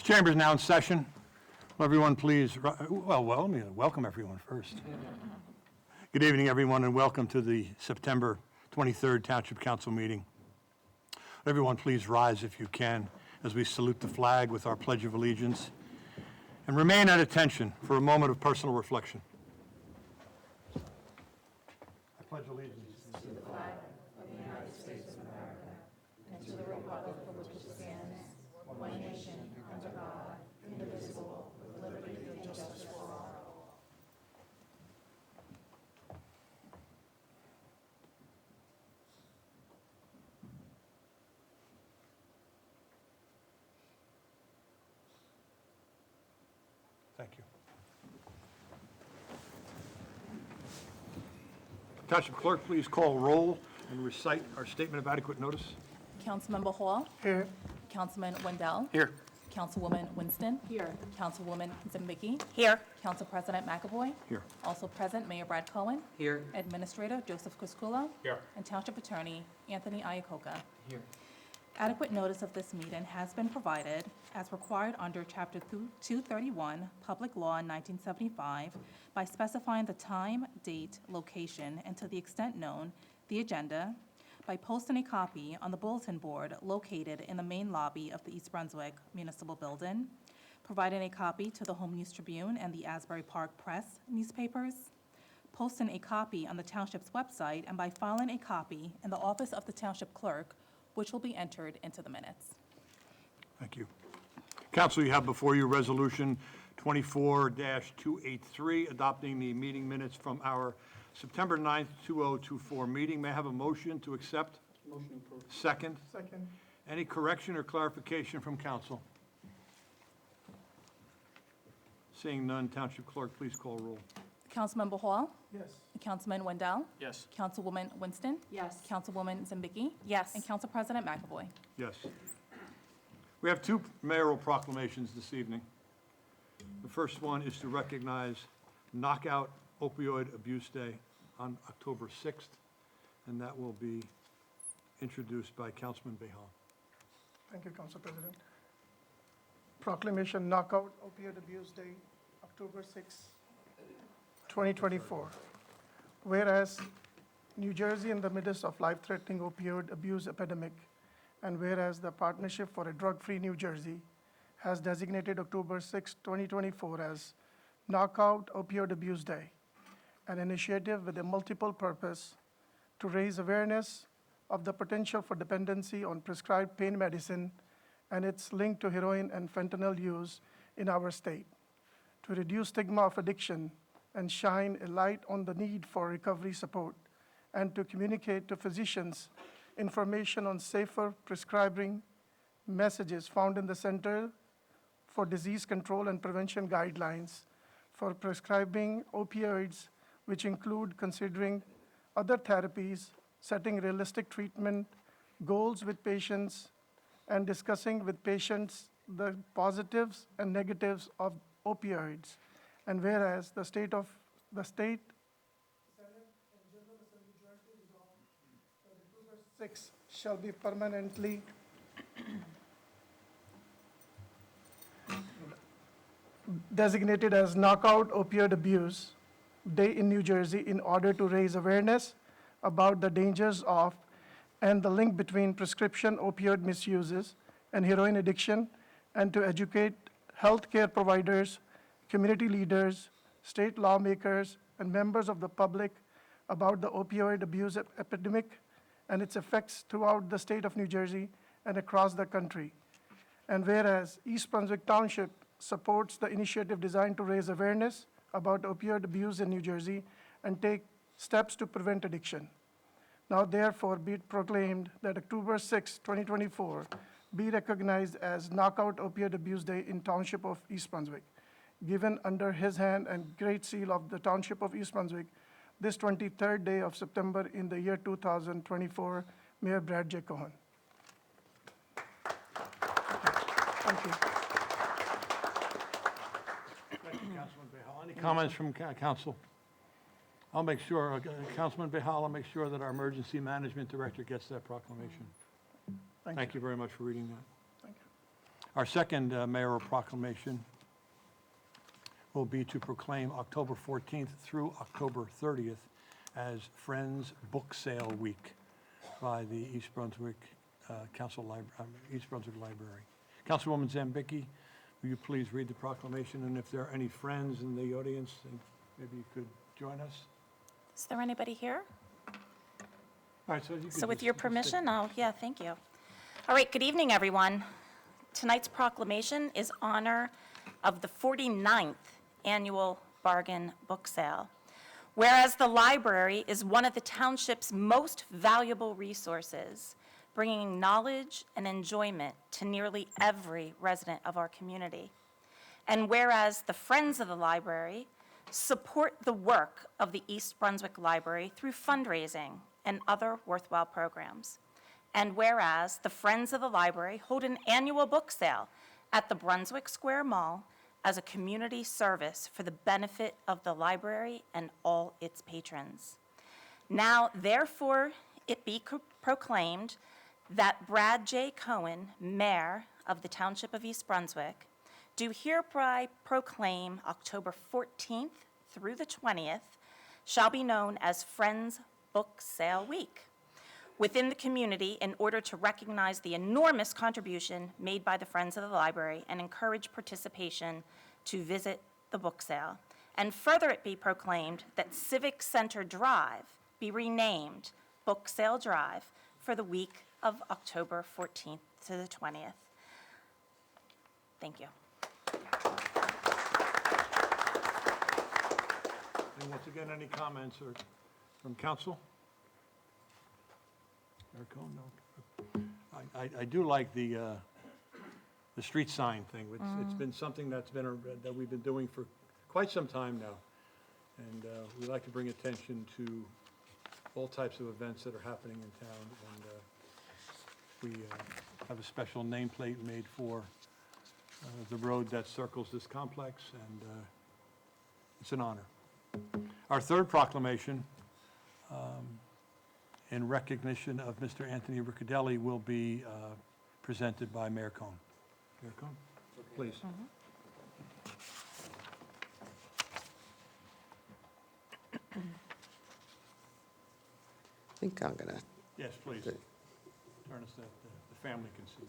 Chamber is now in session. Will everyone please, let me welcome everyone first. Good evening, everyone, and welcome to the September 23rd Township Council meeting. Everyone please rise if you can as we salute the flag with our Pledge of Allegiance and remain at attention for a moment of personal reflection. I pledge allegiance to the flag of the United States of America and to the republic for which it stands, one nation, under God, indivisible, with liberty and justice for all. Thank you. Township Clerk, please call roll and recite our statement of adequate notice. Councilmember Hall. Here. Councilman Wendell. Here. Councilwoman Winston. Here. Councilwoman Zembicki. Here. Council President McAvoy. Here. Also present, Mayor Brad Cohen. Here. Administrator Joseph Criscuolo. Here. And Township Attorney Anthony Iacoca. Here. Adequate notice of this meeting has been provided as required under Chapter 231, Public Law 1975, by specifying the time, date, location, and to the extent known, the agenda, by posting a copy on the bulletin board located in the main lobby of the East Brunswick Municipal Building, providing a copy to the Home News Tribune and the Asbury Park Press newspapers, posting a copy on the Township's website, and by filing a copy in the office of the Township Clerk, which will be entered into the minutes. Thank you. Council, you have before you Resolution 24-283, adopting the meeting minutes from our September 9th, 2024 meeting. May I have a motion to accept? Motion approved. Second. Second. Any correction or clarification from council? Seeing none, Township Clerk, please call roll. Councilmember Hall. Yes. Councilman Wendell. Yes. Councilwoman Winston. Yes. Councilwoman Zembicki. Yes. And Council President McAvoy. Yes. We have two mayoral proclamations this evening. The first one is to recognize Knockout Opioid Abuse Day on October 6th, and that will be introduced by Councilman Behal. Thank you, Council President. Proclamation Knockout Opioid Abuse Day, October 6, 2024. Whereas New Jersey in the midst of life-threatening opioid abuse epidemic, and whereas the Partnership for a Drug-Free New Jersey has designated October 6, 2024 as Knockout Opioid Abuse Day, an initiative with a multiple purpose to raise awareness of the potential for dependency on prescribed pain medicine and its link to heroin and fentanyl use in our state, to reduce stigma of addiction and shine a light on the need for recovery support, and to communicate to physicians information on safer prescribing messages found in the Center for Disease Control and Prevention guidelines for prescribing opioids, which include considering other therapies, setting realistic treatment goals with patients, and discussing with patients the positives and negatives of opioids. And whereas the State Senate and General Assembly jointly resolved that October 6 shall be permanently designated as Knockout Opioid Abuse Day in New Jersey in order to raise awareness about the dangers of and the link between prescription opioid misuses and heroin addiction, and to educate healthcare providers, community leaders, state lawmakers, and members of the public about the opioid abuse epidemic and its effects throughout the state of New Jersey and across the country. And whereas East Brunswick Township supports the initiative designed to raise awareness about opioid abuse in New Jersey and take steps to prevent addiction. Now therefore be it proclaimed that October 6, 2024 be recognized as Knockout Opioid Abuse Day in Township of East Brunswick, given under his hand and great seal of the Township of East Brunswick this 23rd day of September in the year 2024, Mayor Brad J. Cohen. Thank you. Thank you, Councilman Behal. Any comments from council? I'll make sure, Councilman Behal, I'll make sure that our Emergency Management Director gets that proclamation. Thank you very much for reading that. Thank you. Our second mayoral proclamation will be to proclaim October 14th through October 30th as Friends Book Sale Week by the East Brunswick East Brunswick Library. Councilwoman Zambicki, will you please read the proclamation? And if there are any friends in the audience, then maybe you could join us. Is there anybody here? All right, so you could So with just- your just permission, take- yeah, thank you. All right, good evening, everyone. Tonight's proclamation is honor of the 49th Annual Bargain Book Sale. Whereas the library is one of the township's most valuable resources, bringing knowledge and enjoyment to nearly every resident of our community. And whereas the Friends of the Library support the work of the East Brunswick Library through fundraising and other worthwhile programs. And whereas the Friends of the Library hold an annual book sale at the Brunswick Square Mall as a community service for the benefit of the library and all its patrons. Now, therefore, it be proclaimed that Brad J. Cohen, Mayor of the Township of East Brunswick, do hereby proclaim October 14th through the 20th shall be known as Friends Book Sale Week within the community in order to recognize the enormous contribution made by the Friends of the Library and encourage participation to visit the book sale. And further, it be proclaimed that Civic Center Drive be renamed Book Sale Drive for the week of October 14th to the 20th. Thank you. And once again, any comments or from council? Eric Cohen, no. I do like the street sign thing. It's been something that we've been doing for quite some time now. And we like to bring attention to all types of events that are happening in town. And we have a special nameplate made for the road that circles this complex, and it's an honor. Our third proclamation, in recognition of Mr. Anthony Riccadelli, will be presented by Mayor Cohn. Mayor Cohn, please. I think I'm gonna, Yes, please. Good. Turn us that the family can see.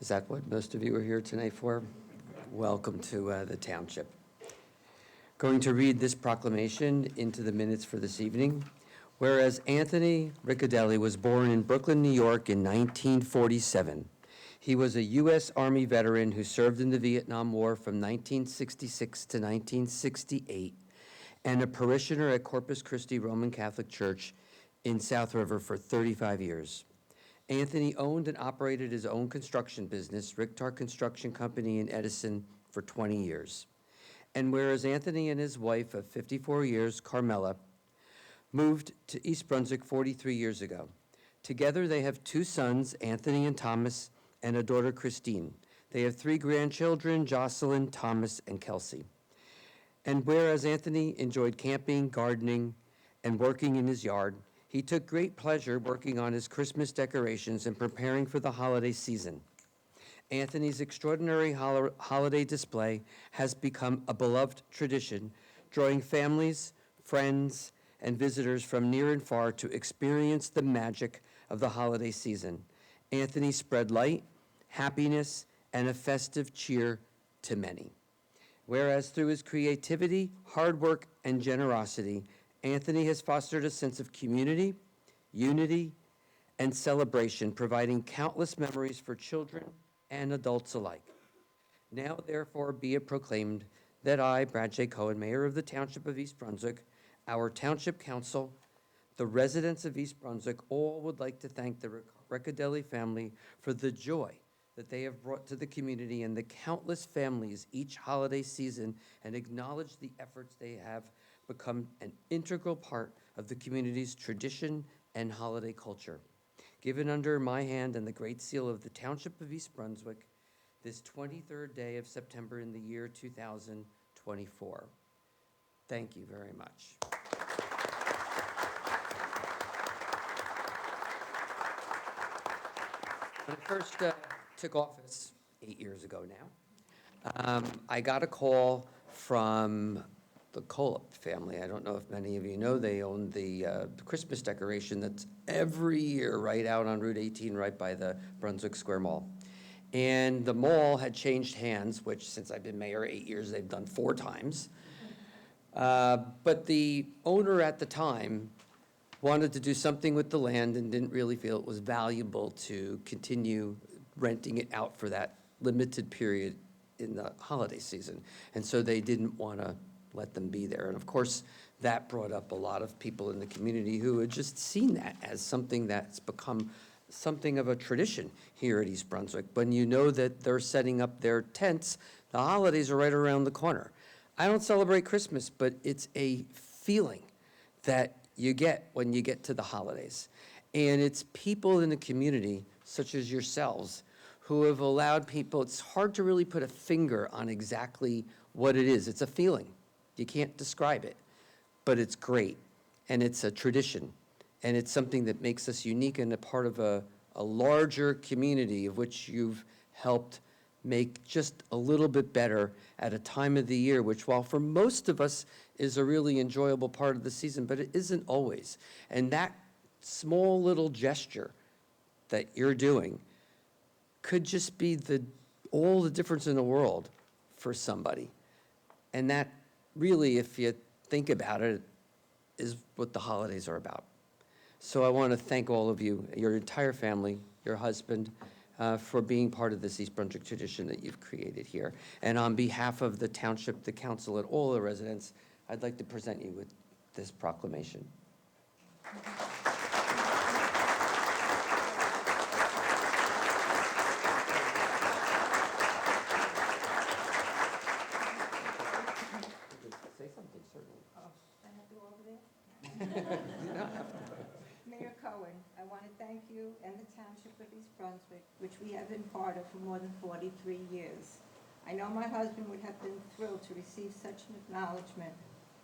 is that what most of you are here tonight for? Welcome to the township. Going to read this proclamation into the minutes for this evening. Whereas Anthony Riccadelli was born in Brooklyn, New York in 1947. He was a U.S. Army veteran who served in the Vietnam War from 1966 to 1968 and a parishioner at Corpus Christi Roman Catholic Church in South River for 35 years. Anthony owned and operated his own construction business, Richter Construction Company in Edison, for 20 years. And whereas Anthony and his wife of 54 years, Carmela, moved to East Brunswick 43 years ago. Together they have two sons, Anthony and Thomas, and a daughter, Christine. They have three grandchildren, Jocelyn, Thomas, and Kelsey. And whereas Anthony enjoyed camping, gardening, and working in his yard, he took great pleasure working on his Christmas decorations and preparing for the holiday season. Anthony's extraordinary holiday display has become a beloved tradition, drawing families, friends, and visitors from near and far to experience the magic of the holiday season. Anthony spread light, happiness, and a festive cheer to many. Whereas through his creativity, hard work, and generosity, Anthony has fostered a sense of community, unity, and celebration, providing countless memories for children and adults alike. Now, therefore, be it proclaimed that I, Brad J. Cohen, Mayor of the Township of East Brunswick, our Township Council, the residents of East Brunswick, all would like to thank the Riccadelli family for the joy that they have brought to the community and the countless families each holiday season, and acknowledge the efforts they have become an integral part of the community's tradition and holiday culture. Given under my hand and the great seal of the Township of East Brunswick, this 23rd day of September in the year 2024. Thank you very much. When I first took office 8 years ago now, I got a call from the Colop family. I don't know if many of you know, they own the Christmas decoration that's every year right out on Route 18, right by the Brunswick Square Mall. And the mall had changed hands, which since I've been mayor 8 years, they've done 4 times. But the owner at the time wanted to do something with the land and didn't really feel it was valuable to continue renting it out for that limited period in the holiday season. And so they didn't want to let them be there. And of course, that brought up a lot of people in the community who had just seen that as something that's become something of a tradition here at East Brunswick. When you know that they're setting up their tents, the holidays are right around the corner. I don't celebrate Christmas, but it's a feeling that you get when you get to the holidays. And it's people in the community, such as yourselves, who have allowed people, it's hard to really put a finger on exactly what it is. It's a feeling. You can't describe it, but it's great. And it's a tradition. And it's something that makes us unique and a part of a larger community of which you've helped make just a little bit better at a time of the year, which while for most of us is a really enjoyable part of the season, but it isn't always. And that small little gesture that you're doing could just be all the difference in the world for somebody. And that really, if you think about it, is what the holidays are about. So I want to thank all of you, your entire family, your husband, for being part of this East Brunswick tradition that you've created here. And on behalf of the township, the council, and all the residents, I'd like to present you with this proclamation. Say something, certainly. Mayor Cohen, I want to thank you and the Township of East Brunswick, which we have been part of for more than 43 years. I know my husband would have been thrilled to receive such an acknowledgement.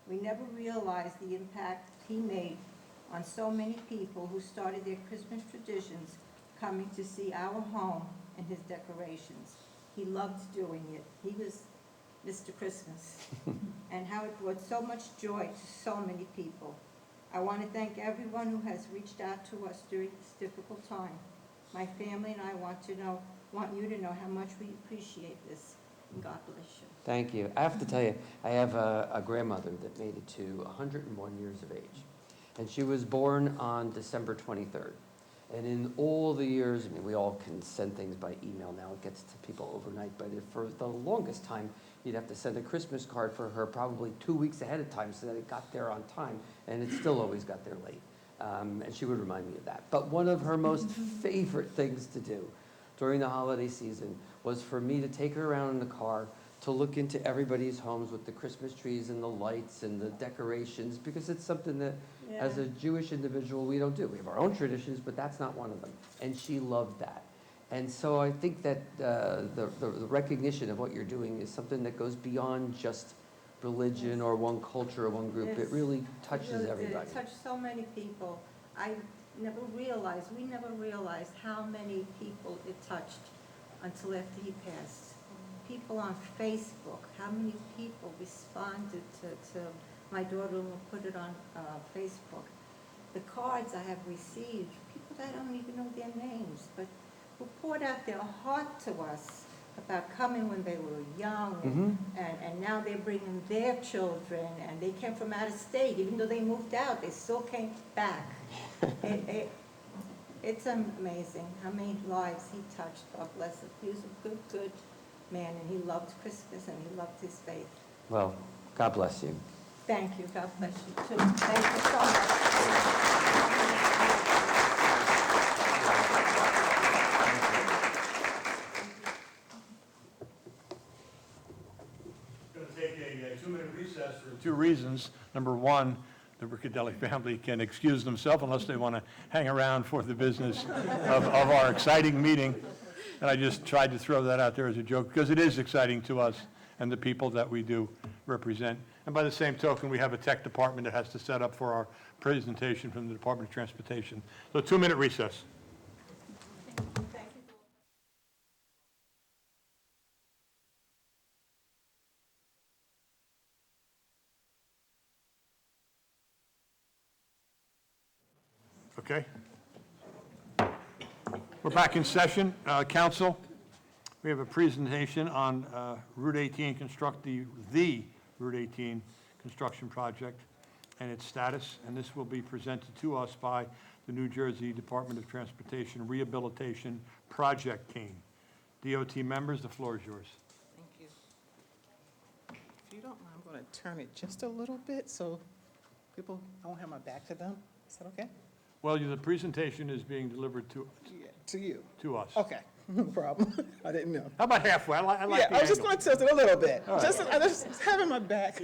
We never realized the impact he made on so many people who started their Christmas traditions coming to see our home and his decorations. He loved doing it. He was Mr. Christmas, and how it brought so much joy to so many people. I want to thank everyone who has reached out to us during this difficult time. My family and I want you to know how much we appreciate this, and God bless you. Thank you. I have to tell you, I have a grandmother that made it to 101 years of age. And she was born on December 23rd. And in all the years, I mean, we all can send things by email now. It gets to people overnight. But for the longest time, you'd have to send a Christmas card for her probably 2 weeks ahead of time so that it got there on time. And it still always got there late. And she would remind me of that. But one of her most favorite things to do during the holiday season was for me to take her around in the car to look into everybody's homes with the Christmas trees and the lights and the decorations, because it's something that, as a Jewish individual, we don't do. We have our own traditions, but that's not one of them. And she loved that. And so I think that the recognition of what you're doing is something that goes beyond just religion or one culture or one group. It really touches everybody. It touched so many people. we never realized how many people it touched until after he passed. People on Facebook, how many people responded to my daughter will put it on Facebook. The cards I have received, people that I don't even know their names, but who poured out their heart to us about coming when they were young, and now they're bringing their children, and they came from out of state. Even though they moved out, they still came back. It's amazing how many lives he touched. God bless him. He was a good man, and he loved Christmas, and he loved his faith. Well, God bless you. Thank you. God bless you, too. Thank you so much. Going to take a 2-minute recess for 2 reasons. Number one, the Riccadelli family can excuse themselves unless they want to hang around for the business of our exciting meeting. And I just tried to throw that out there as a joke because it is exciting to us and the people that we do represent. And by the same token, we have a tech department that has to set up for our presentation from the Department of Transportation. So 2-minute recess. Thank you. Okay. We're back in session. Council, we have a presentation on Route 18 the Route 18 construction project and its status, and this will be presented to us by the New Jersey Department of Transportation Rehabilitation Project Team. DOT members, the floor is yours. Thank you. If you don't mind, I'm going to turn it just a little bit so people, I won't have my back to them. Is that okay? Well, the presentation is being delivered Yeah, to you. to us. Okay, no problem. I didn't know. How about halfway? I like Yeah, the I was just angle. going to tilt it a little bit. I'm just having my back.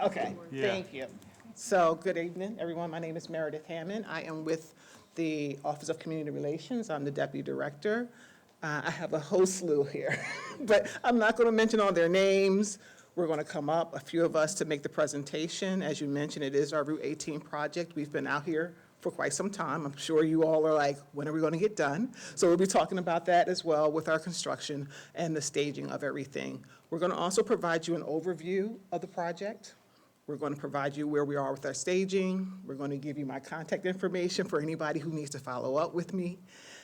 Okay, Yeah. thank you. So, good evening, everyone. My name is Meredith Hammond. I am with the Office of Community Relations. I'm the Deputy Director. I have a whole slew here, but I'm not going to mention all their names. We're going to come up, a few of us, to make the presentation. As you mentioned, it is our Route 18 project. We've been out here for quite some time. I'm sure you all are like, when are we going to get done? So we'll be talking about that as well with our construction and the staging of everything. We're going to also provide you an overview of the project. We're going to provide you where we are with our staging. We're going to give you my contact information for anybody who needs to follow up with me.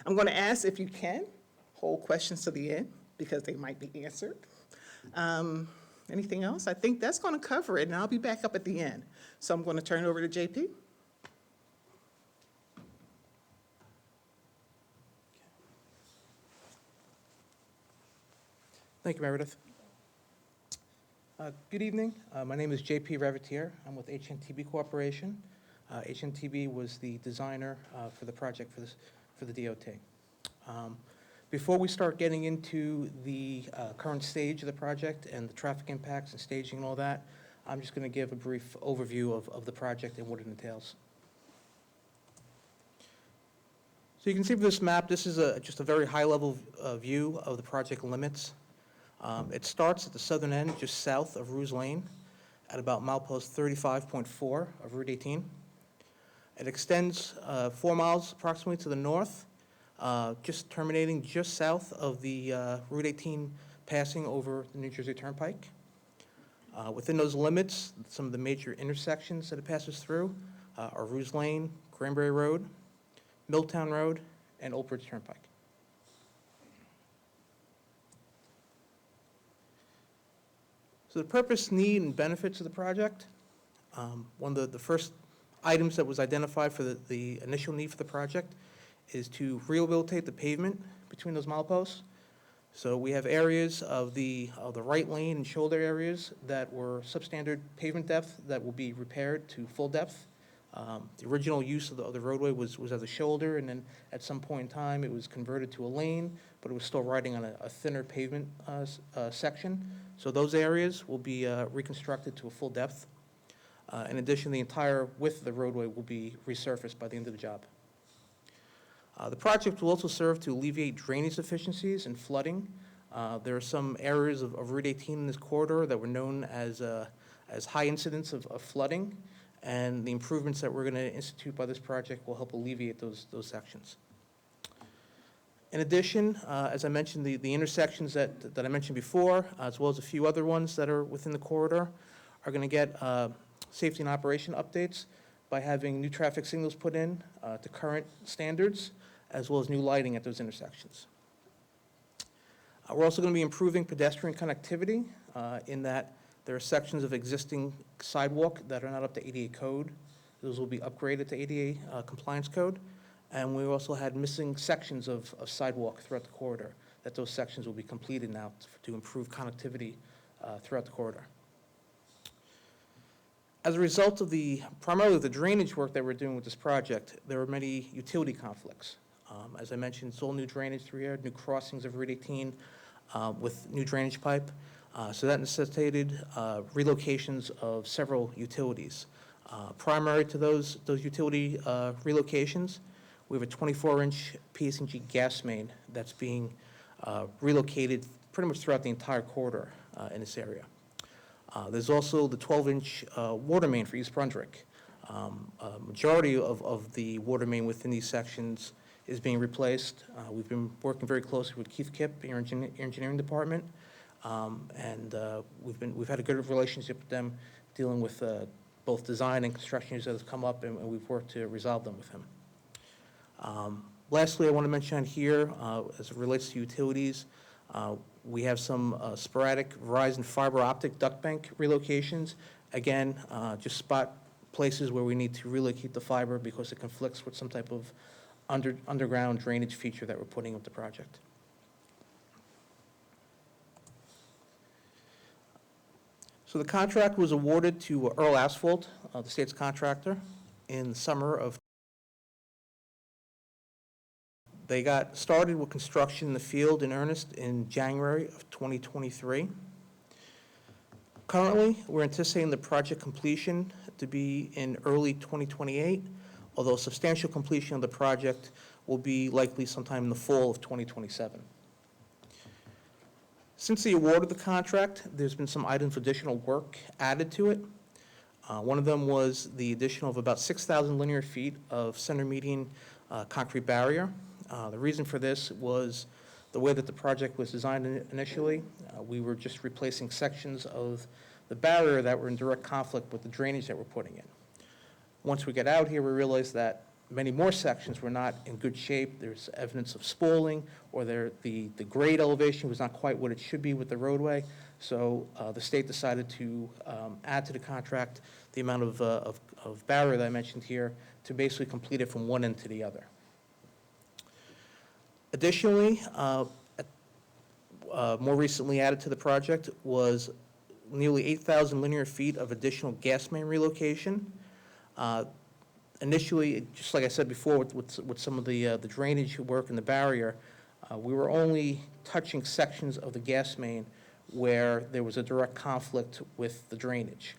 I'm going to ask, if you can, hold questions to the end because they might be answered. Anything else? I think that's going to cover it, and I'll be back up at the end. So I'm going to turn it over to JP. Thank you, Meredith. Good evening. My name is JP Revetier. I'm with HNTB Corporation. HNTB was the designer for the project for the DOT. Before we start getting into the current stage of the project and the traffic impacts and staging and all that, I'm just going to give a brief overview of the project and what it entails. So you can see from this map, this is just a very high-level view of the project limits. It starts at the southern end, just south of Ruse Lane, at about milepost 35.4 of Route 18. It extends 4 miles approximately to the north, just terminating just south of the Route 18 passing over the New Jersey Turnpike. Within those limits, some of the major intersections that it passes through are Ruse Lane, Granbury Road, Milltown Road, and Old Bridge Turnpike. So the purpose, need, and benefits of the project, one of the first items that was identified for the initial need for the project is to rehabilitate the pavement between those mileposts. So we have areas of the right lane and shoulder areas that were substandard pavement depth that will be repaired to full depth. The original use of the roadway was as a shoulder, and then at some point in time, it was converted to a lane, but it was still riding on a thinner pavement section. So those areas will be reconstructed to a full depth. In addition, the entire width of the roadway will be resurfaced by the end of the job. The project will also serve to alleviate drainage deficiencies and flooding. There are some areas of Route 18 in this corridor that were known as high incidence of flooding, and the improvements that we're going to institute by this project will help alleviate those sections. In addition, as I mentioned, the intersections that I mentioned before, as well as a few other ones that are within the corridor, are going to get safety and operation updates by having new traffic signals put in to current standards, as well as new lighting at those intersections. We're also going to be improving pedestrian connectivity in that there are sections of existing sidewalk that are not up to ADA code. Those will be upgraded to ADA compliance code. And we also had missing sections of sidewalk throughout the corridor, that those sections will be completed now to improve connectivity throughout the corridor. As a result of primarily the drainage work that we're doing with this project, there were many utility conflicts. As I mentioned, it's all new drainage through here, new crossings of Route 18 with new drainage pipe. So that necessitated relocations of several utilities. Primary to those utility relocations, we have a 24-inch PS&G gas main that's being relocated pretty much throughout the entire corridor in this area. There's also the 12-inch water main for East Brunswick. Majority of the water main within these sections is being replaced. We've been working very closely with Keith Kipp, your engineering department, and we've had a good relationship with them dealing with both design and construction issues that have come up, and we've worked to resolve them with him. Lastly, I want to mention on here, as it relates to utilities, we have some sporadic Verizon fiber optic duct bank relocations. Again, just spot places where we need to relocate the fiber because it conflicts with some type of underground drainage feature that we're putting with the project. So the contract was awarded to Earl Asphalt, the state's contractor, in the summer of. They got started with construction in the field in earnest in January of 2023. Currently, we're anticipating the project completion to be in early 2028, although substantial completion of the project will be likely sometime in the fall of 2027. Since the award of the contract, there's been some items of additional work added to it. One of them was the addition of about 6,000 linear feet of center median concrete barrier. The reason for this was the way that the project was designed initially. We were just replacing sections of the barrier that were in direct conflict with the drainage that we're putting in. Once we get out here, we realized that many more sections were not in good shape. There's evidence of spoiling, or the grade elevation was not quite what it should be with the roadway. So the state decided to add to the contract the amount of barrier that I mentioned here to basically complete it from one end to the other. Additionally, more recently added to the project was nearly 8,000 linear feet of additional gas main relocation. Initially, just like I said before, with some of the drainage work and the barrier, we were only touching sections of the gas main where there was a direct conflict with the drainage.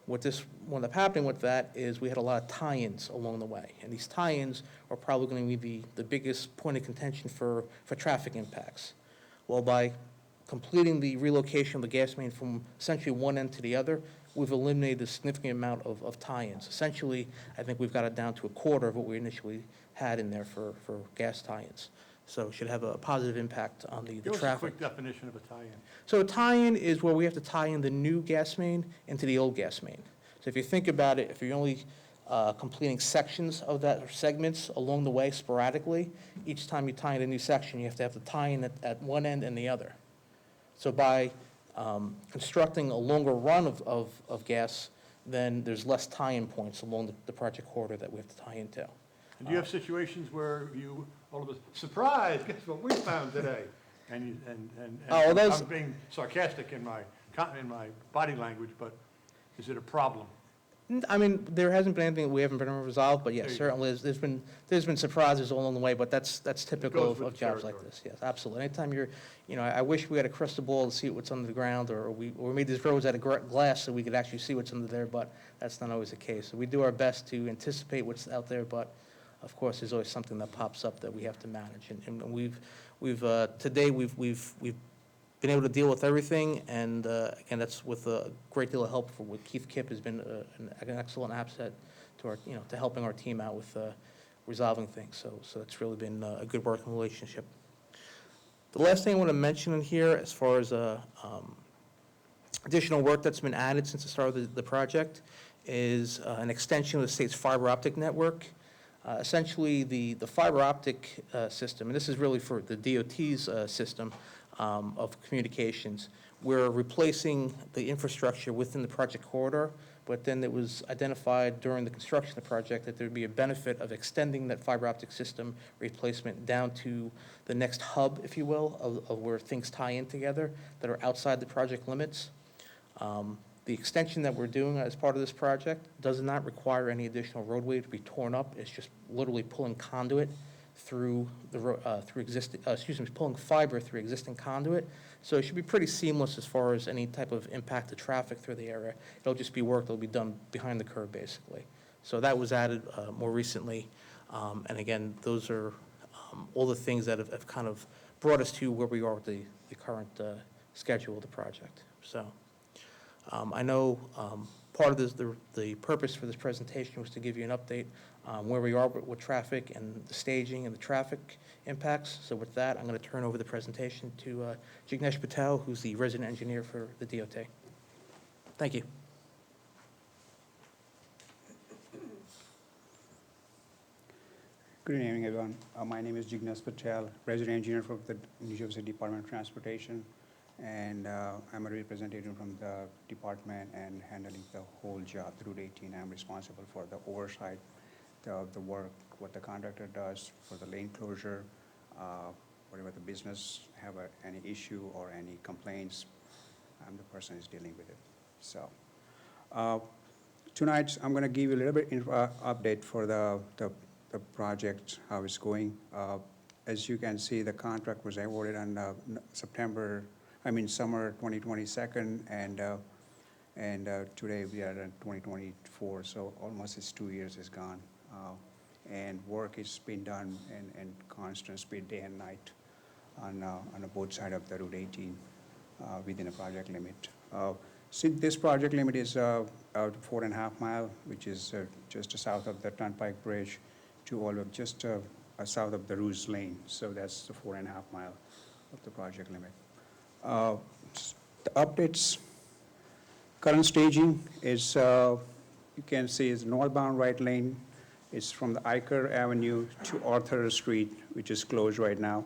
What ended up happening with that is we had a lot of tie-ins along the way, and these tie-ins are probably going to be the biggest point of contention for traffic impacts. Well, by completing the relocation of the gas main from essentially one end to the other, we've eliminated a significant amount of tie-ins. Essentially, I think we've got it down to a quarter of what we initially had in there for gas tie-ins. So it should have a positive impact on the Give us a traffic. quick definition of a tie-in. So a tie-in is where we have to tie in the new gas main into the old gas main. So if you think about it, if you're only completing sections of that, or segments along the way sporadically, each time you tie in a new section, you have to tie in at one end and the other. So by constructing a longer run of gas, then there's less tie-in points along the project corridor that we have to tie into. And do you have situations where you, all of a surprise, guess what we found today? And Oh, those- I'm being sarcastic in my body language, but is it a problem? I mean, there hasn't been anything we haven't been able to resolve, but yes, There you certainly, there's been surprises along the way, but that's typical goes with of the jobs like territory. this, yes, absolutely. Anytime I wish we had a crystal ball to see what's under the ground, or we made these roads out of glass so we could actually see what's under there, but that's not always the case. So we do our best to anticipate what's out there, but of course, there's always something that pops up that we have to manage. And today, we've been able to deal with everything, and again, that's with a great deal of help with Keith Kipp has been an excellent asset to our, to helping our team out with resolving things. So it's really been a good working relationship. The last thing I want to mention in here, as far as additional work that's been added since the start of the project, is an extension of the state's fiber optic network. Essentially, the fiber optic system, and this is really for the DOT's system of communications, we're replacing the infrastructure within the project corridor, but then it was identified during the construction of the project that there'd be a benefit of extending that fiber optic system replacement down to the next hub, if you will, of where things tie in together that are outside the project limits. The extension that we're doing as part of this project does not require any additional roadway to be torn up. It's just literally pulling conduit through pulling fiber through existing conduit. So it should be pretty seamless as far as any type of impact to traffic through the area. It'll just be work that'll be done behind the curb, basically. So that was added more recently. And again, those are all the things that have kind of brought us to where we are with the current schedule of the project. So. I know part of the purpose for this presentation was to give you an update on where we are with traffic and the staging and the traffic impacts. So with that, I'm going to turn over the presentation to Jignesh Patel, who's the resident engineer for the DOT. Thank you. Good evening, everyone. My name is Jignesh Patel, resident engineer from the New Jersey Department of Transportation, and I'm a representative from the department and handling the whole job, the Route 18. I'm responsible for the oversight, the work, what the contractor does for the lane closure, whatever the business have any issue or any complaints, I'm the person who's dealing with it. So tonight, I'm going to give you a little bit update for the project, how it's going. As you can see, the contract was awarded on summer 2022, and today we are in 2024, so almost it's 2 years is gone. And work is being done in constant speed, day and night, on both sides of the Route 18 within a project limit. Since this project limit is 4.5 mile, which is just south of the Turnpike Bridge, to all of just south of the Rouge Lane. So that's the 4.5 mile of the project limit. The updates, current staging is, you can see is northbound right lane. It's from the Iker Avenue to Arthur Street, which is closed right now.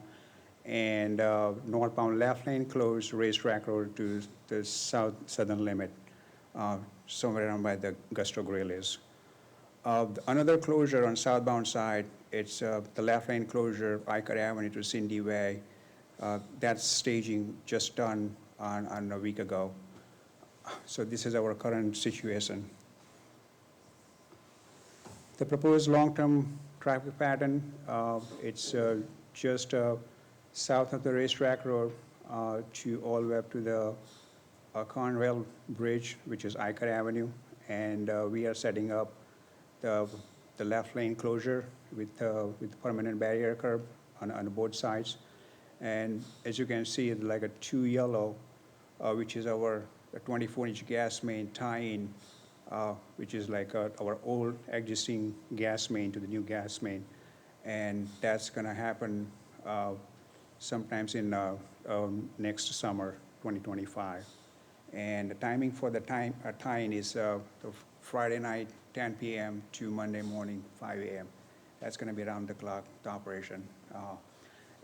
And northbound left lane closed, Racetrack Road to the southern limit, somewhere around by the Gusto Grill is. Another closure on southbound side, it's the left lane closure, Iker Avenue to Cindy Way. That's staging just done on a week ago. So this is our current situation. The proposed long-term traffic pattern, it's just south of the Racetrack Road to all the way up to the Conrail Bridge, which is Iker Avenue. And we are setting up the left lane closure with permanent barrier curb on both sides. And as you can see, it's like a 2 yellow, which is our 24-inch gas main tie-in, which is like our old existing gas main to the new gas main. And that's gonna happen sometimes in next summer, 2025. And the timing for the tie-in is the Friday night, 10 p.m. to Monday morning, 5 a.m. That's going to be around the clock, the operation.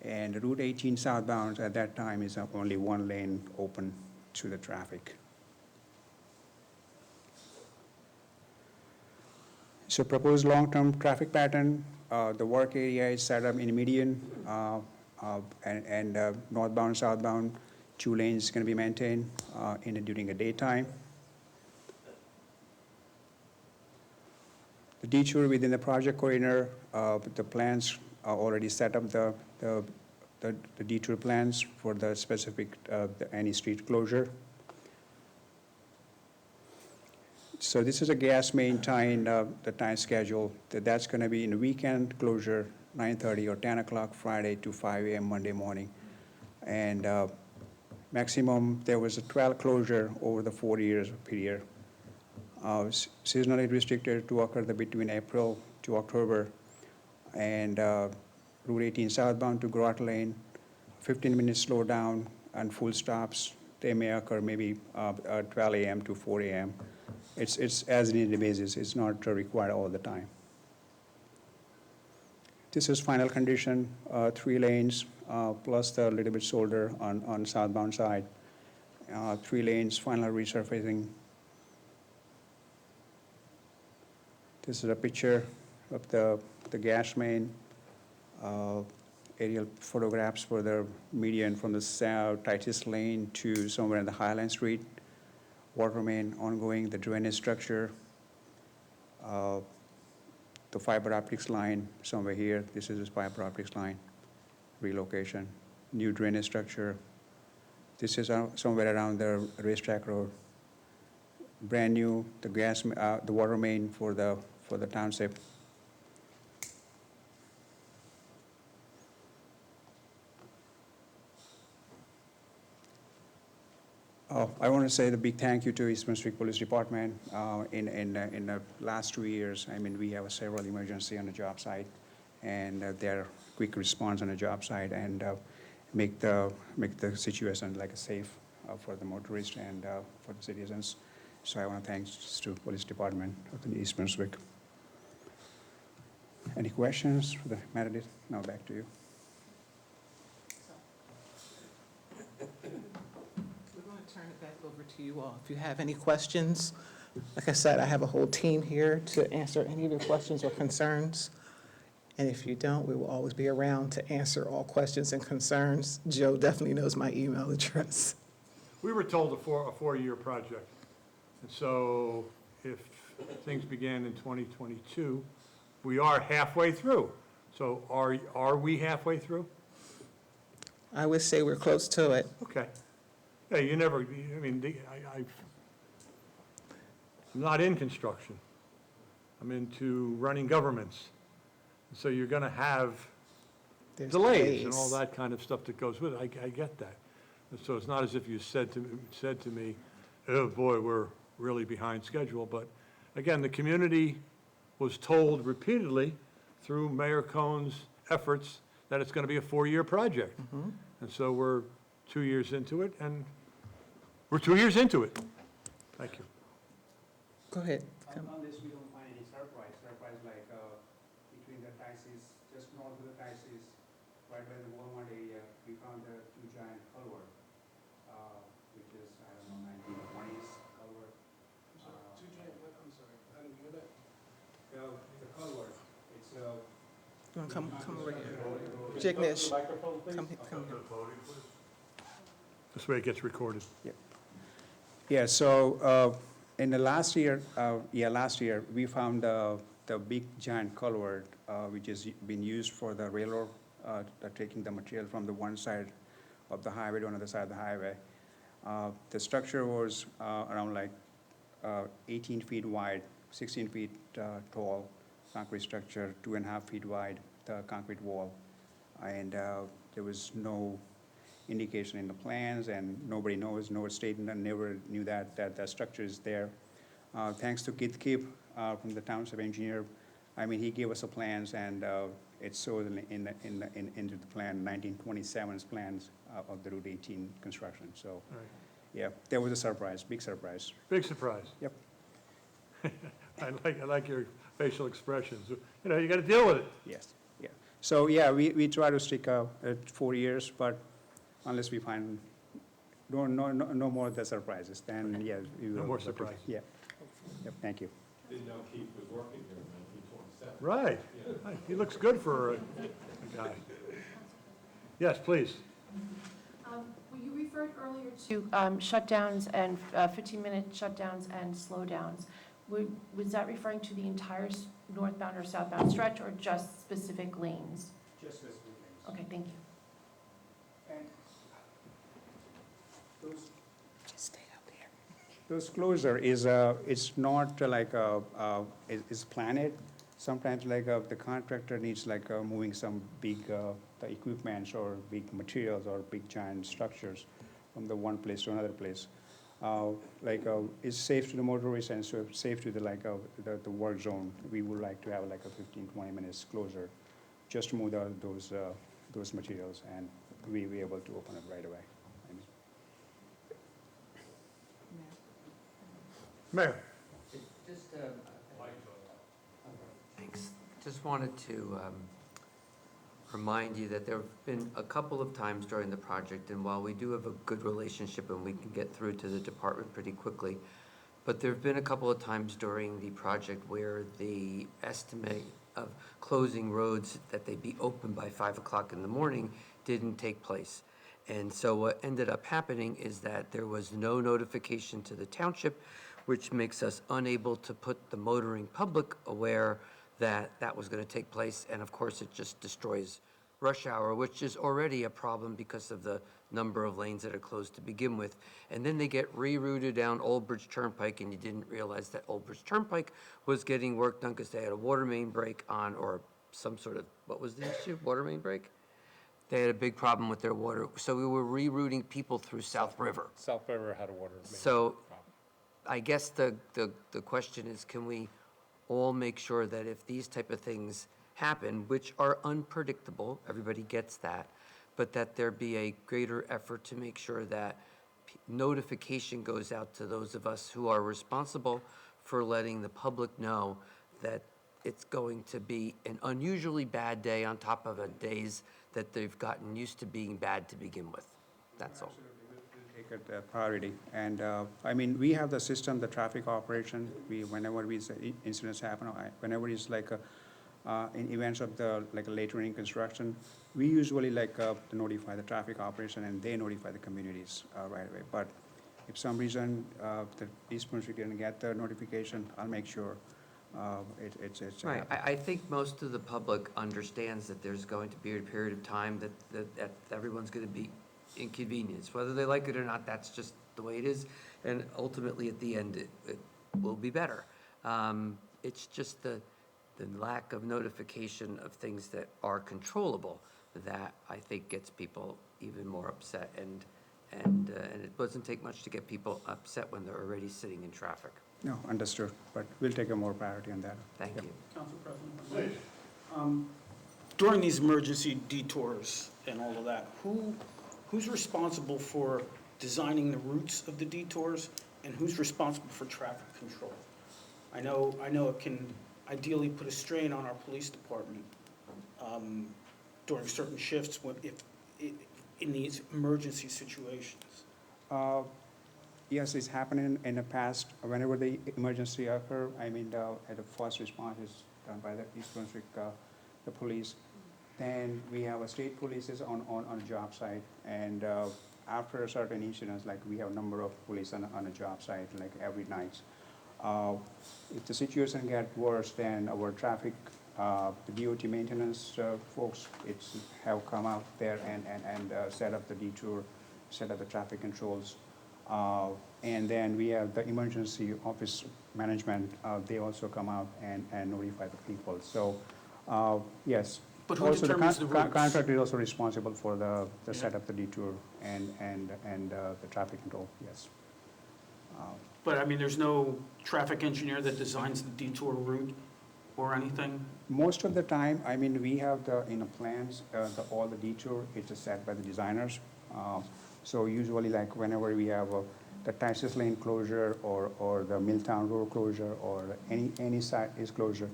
And Route 18 southbound at that time is only one lane open to the traffic. So proposed long-term traffic pattern, the work area is set up in median, and northbound, southbound, 2 lanes going to be maintained during the daytime. The detour within the project corridor, the plans are already set up, the detour plans for the specific any street closure. So this is a gas main tie-in, the time schedule. That's going to be in a weekend closure, 9:30 or 10 o'clock Friday to 5 a.m. Monday morning. And maximum, there was a 12 closure over the 4 years period. Seasonally restricted to occur between April to October. And Route 18 southbound to Grot Lane, 15-minute slowdown and full stops. They may occur maybe 12 a.m. to 4 a.m. It's as needed basis. It's not required all the time. This is final condition, 3 lanes plus the little bit shoulder on southbound side. 3 lanes, final resurfacing. This is a picture of the gas main, aerial photographs for the median from the south Titus Lane to somewhere in the Highland Street. Water main ongoing, the drainage structure, the fiber optics line somewhere here. This is the fiber optics line relocation, new drainage structure. This is somewhere around the Racetrack Road. Brand new, the water main for the township. I want to say the big thank you to East Brunswick Police Department. In the last 2 years, I mean, we have several emergency on the job site, and their quick response on the job site and make the situation like a safe for the motorists and for the citizens. So I want to thank to Police Department of the East Brunswick. Any questions for the Meredith? Now back to you. We're going to turn it back over to you all. If you have any questions, like I said, I have a whole team here to answer any of your questions or concerns. And if you don't, we will always be around to answer all questions and concerns. Joe definitely knows my email address. We were told a four-year project. And so if things began in 2022, we are halfway through. So are we halfway through? I would say we're close to it. Okay. Yeah, you never, I mean, I'm not in construction. I'm into running governments. So you're going to have There's delays and all that kind of stuff that goes with it. I get that. And so it's not as if you said to me, oh, boy, we're really behind schedule. But again, the community was told repeatedly through Mayor Cohn's efforts that it's going to be a four-year project. And so we're 2 years into it, and we're 2 years into it. Thank you. Go ahead. On this, we don't find any surprise like between the Tices, just north of the Tices, right by the Walmart area, we found the two giant culvert, which is, I don't know, 1920s culvert. Two giant, I'm sorry, I didn't hear that. The culvert, it's You want to come over here? Jake Nish, come here. This way it gets recorded. Yeah, so in the last year, we found the big giant culvert, which has been used for the railroad, taking the material from the one side of the highway to another side of the highway. The structure was around like 18 feet wide, 16 feet tall, concrete structure, 2.5 feet wide, the concrete wall. And there was no indication in the plans, and nobody knows, no state never knew that the structure is there. Thanks to Keith Kipp from the Township engineer, I mean, he gave us the plans, and it shows into the plan, 1927's plans of the Route 18 construction. So, Right. yeah, that was a surprise, big surprise. Big surprise. Yep. I like your facial expressions. You know, you got to deal with it. Yes, yeah. So, yeah, we try to stick at 4 years, but unless we find no more of the surprises, then, yeah. We No will more look at- surprise. Yeah. Yep, thank you. Didn't know Keith was working here in 1927. Right. He looks good for a guy. Yes, please. Well, you referred earlier to shutdowns and 15-minute shutdowns and slowdowns. Was that referring to the entire northbound or southbound stretch, or just specific lanes? Just this weekend. Okay, thank you. And those closure is, it's not like is planned. Sometimes like the contractor needs like moving some big the equipments or big materials or big giant structures from the one place to another place. It's safe to the motorists and so safe to the the work zone. We would like to have like a 15-20 minutes closure just to move those materials, and we be able to open it right away. I mean, Mayor. Just, thanks. Just wanted to remind you that there have been a couple of times during the project, and while we do have a good relationship and we can get through to the department pretty quickly, but there have been a couple of times during the project where the estimate of closing roads that they'd be open by 5 o'clock in the morning didn't take place. And so what ended up happening is that there was no notification to the township, which makes us unable to put the motoring public aware that that was going to take place. And of course, it just destroys rush hour, which is already a problem because of the number of lanes that are closed to begin with. And then they get rerouted down Old Bridge Turnpike, and you didn't realize that Old Bridge Turnpike was getting work done because they had a water main break on, or some sort of, what was the issue? Water main break? They had a big problem with their water. So we were rerouting people through South River. South River had a water main So problem. I guess the question is, can we all make sure that if these type of things happen, which are unpredictable, everybody gets that, but that there be a greater effort to make sure that notification goes out to those of us who are responsible for letting the public know that it's going to be an unusually bad day on top of days that they've gotten used to being bad to begin with. That's all. Take it priority. And, I mean, we have the system, the traffic operation, whenever incidents happen, whenever it's like in events of like a later in construction, we usually notify the traffic operation and they notify the communities right away. But if some reason the East Brunswick didn't get the notification, I'll make sure it's. Right, I think most of the public understands that there's going to be a period of time that everyone's going to be inconvenienced. Whether they like it or not, that's just the way it is, and ultimately, at the end, it will be better. It's just the lack of notification of things that are controllable that I think gets people even more upset, and it doesn't take much to get people upset when they're already sitting in traffic. No, understood, but we'll take a more priority on that. Thank you. Council President. During these emergency detours and all of that, who's responsible for designing the routes of the detours, and who's responsible for traffic control? I know it can ideally put a strain on our police department during certain shifts in these emergency situations. Yes, it's happening in the past. Whenever the emergency occur, I mean, the first response is done by the East Brunswick, the police. Then we have a state police on a job site, and after certain incidents, like we have a number of police on a job site, like every night. If the situation gets worse, then our traffic, the DOT maintenance folks, have come out there and set up the detour, set up the traffic controls. And then we have the emergency office management, they also come out and notify the people. So, yes. But who Also, determines the routes? Contractor is also responsible for the set up the detour and the traffic control, yes. But I mean, there's no traffic engineer that designs the detour route or anything? Most of the time, I mean, we have in the plans, all the detour is set by the designers. So usually, like whenever we have the Texas Lane closure or the Milltown Road closure or any site is closure,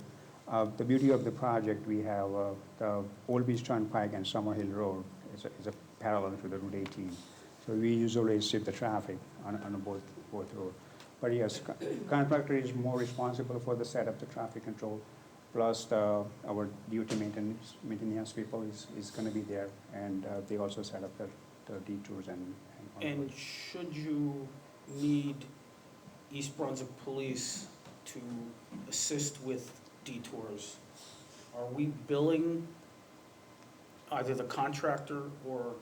the beauty of the project, we have the Old Beach Turnpike and Summer Hill Road is a parallel to the Route 18. So we usually shift the traffic on both roads. But yes, contractor is more responsible for the setup, the traffic control, plus our DOT maintenance people is going to be there, and they also set up the detours And should you need East Brunswick Police to assist with detours, are we billing either the contractor or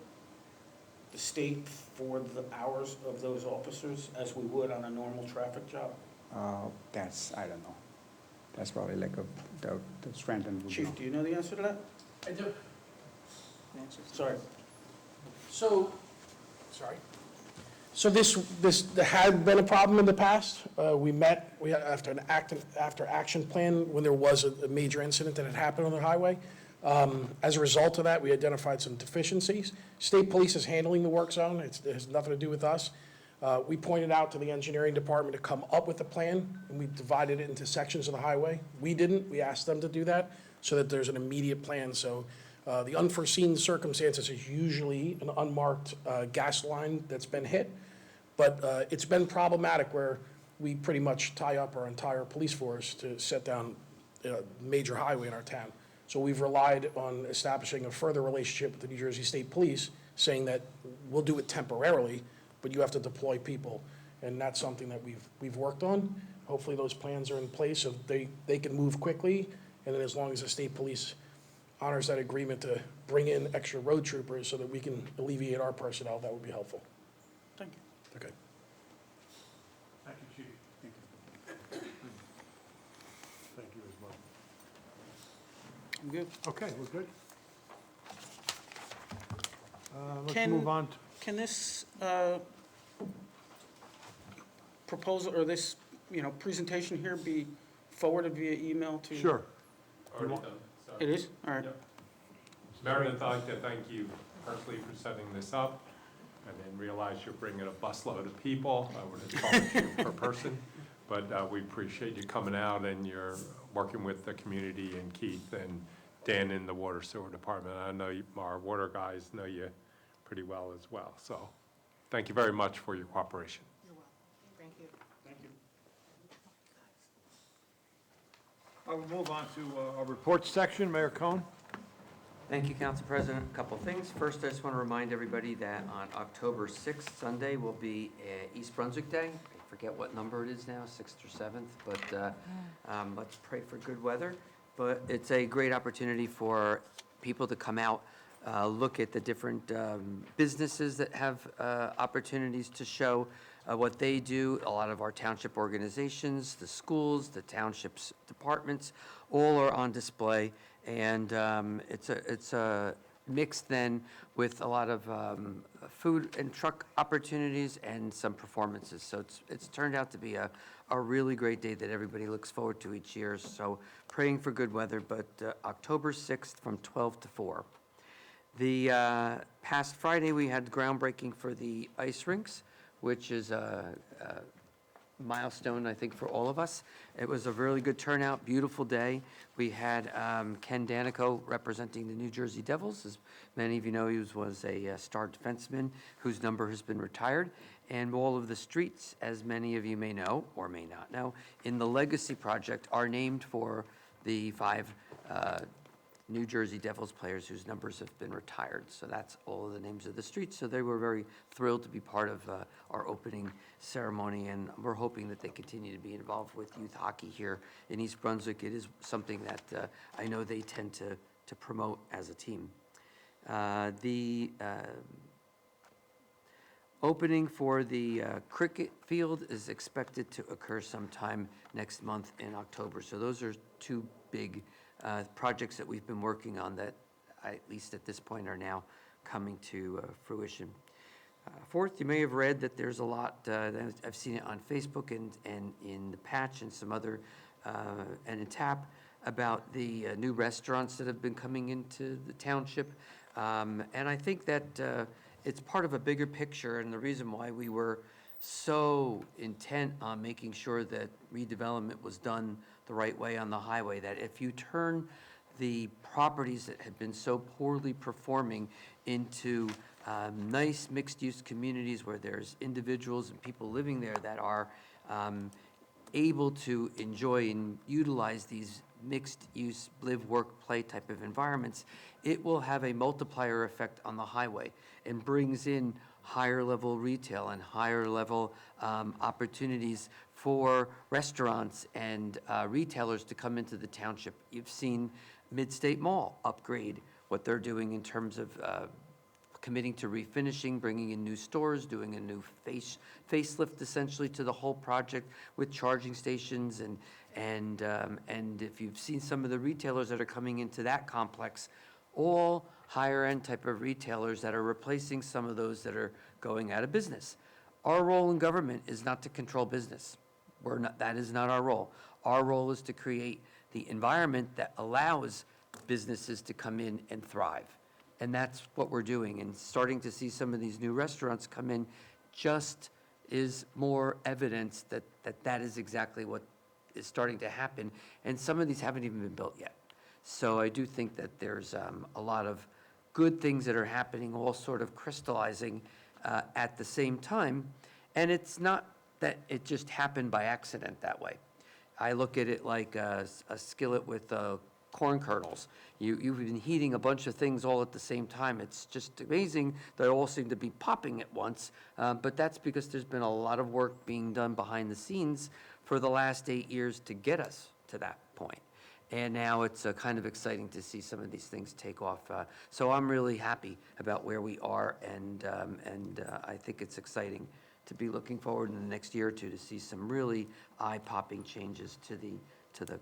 the state for the hours of those officers as we would on a normal traffic job? I don't know. That's probably like the strength and. Chief, do you know the answer to that? I do. Sorry. So there had been a problem in the past. We had after an action plan when there was a major incident that had happened on the highway. As a result of that, we identified some deficiencies. State Police is handling the work zone. It has nothing to do with us. We pointed out to the engineering department to come up with a plan, and we divided it into sections of the highway. We didn't. We asked them to do that so that there's an immediate plan. So the unforeseen circumstances is usually an unmarked gas line that's been hit. But it's been problematic where we pretty much tie up our entire police force to set down a major highway in our town. So we've relied on establishing a further relationship with the New Jersey State Police, saying that we'll do it temporarily, but you have to deploy people. And that's something that we've worked on. Hopefully those plans are in place so they can move quickly. And then as long as the State Police honors that agreement to bring in extra road troopers so that we can alleviate our personnel, that would be helpful. Thank you. Okay. Thank you, Chief. Thank you as well. I'm good. Okay, we're good. Let's Can- move on. Can this proposal or this, presentation here be forwarded via email to? Sure. Already done, sorry. It is? All right. Yep. Meredith, I'd like to thank you personally for setting this up. I didn't realize you're bringing a busload of people. I would have charged you per person. but we appreciate you coming out and you're working with the community and Keith and Dan in the water sewer department. I know our water guys know you pretty well as well, so thank you very much for your cooperation. Thank you. I will move on to our reports section. Mayor Cohen? Thank you, Council President. A couple things. First, I just want to remind everybody that on October 6th, Sunday, will be East Brunswick Day. I forget what number it is now, 6th or 7th, but let's pray for good weather. But it's a great opportunity for people to come out, look at the different businesses that have opportunities to show what they do. A lot of our township organizations, the schools, the township's departments, all are on display. And it's a mix then with a lot of food and truck opportunities and some performances. So it's turned out to be a really great day that everybody looks forward to each year. So praying for good weather, but October 6th from 12 to 4. The past Friday, we had groundbreaking for the ice rinks, which is a milestone, I think, for all of us. It was a really good turnout, beautiful day. We had Ken Danico representing the New Jersey Devils. As many of you know, he was a star defenseman whose number has been retired. And all of the streets, as many of you may know or may not know, in the Legacy Project are named for the 5 New Jersey Devils players whose numbers have been retired. So that's all of the names of the streets. So they were very thrilled to be part of our opening ceremony, and we're hoping that they continue to be involved with youth hockey here in East Brunswick. It is something that I know they tend to promote as a team. The opening for the cricket field is expected to occur sometime next month in October. So those are 2 big projects that we've been working on that, at least at this point, are now coming to fruition. Fourth, you may have read that there's a lot, I've seen it on Facebook and in the Patch and some other, and in TAP, about the new restaurants that have been coming into the township. And I think that it's part of a bigger picture, and the reason why we were so intent on making sure that redevelopment was done the right way on the highway, that if you turn the properties that had been so poorly performing into nice mixed-use communities where there's individuals and people living there that are able to enjoy and utilize these mixed-use live, work, play type of environments, it will have a multiplier effect on the highway and brings in higher level retail and higher level opportunities for restaurants and retailers to come into the township. You've seen Mid-State Mall upgrade what they're doing in terms of committing to refinishing, bringing in new stores, doing a new facelift essentially to the whole project with charging stations and if you've seen some of the retailers that are coming into that complex, all higher end type of retailers that are replacing some of those that are going out of business. Our role in government is not to control business. That is not our role. Our role is to create the environment that allows businesses to come in and thrive. And that's what we're doing. And starting to see some of these new restaurants come in just is more evidence that that is exactly what is starting to happen. And some of these haven't even been built yet. So I do think that there's a lot of good things that are happening, all sort of crystallizing at the same time. And it's not that it just happened by accident that way. I look at it like a skillet with corn kernels. You've been heating a bunch of things all at the same time. It's just amazing they all seem to be popping at once, but that's because there's been a lot of work being done behind the scenes for the last 8 years to get us to that point. And now it's kind of exciting to see some of these things take off. So I'm really happy about where we are, and I think it's exciting to be looking forward in the next year or two to see some really eye-popping changes to the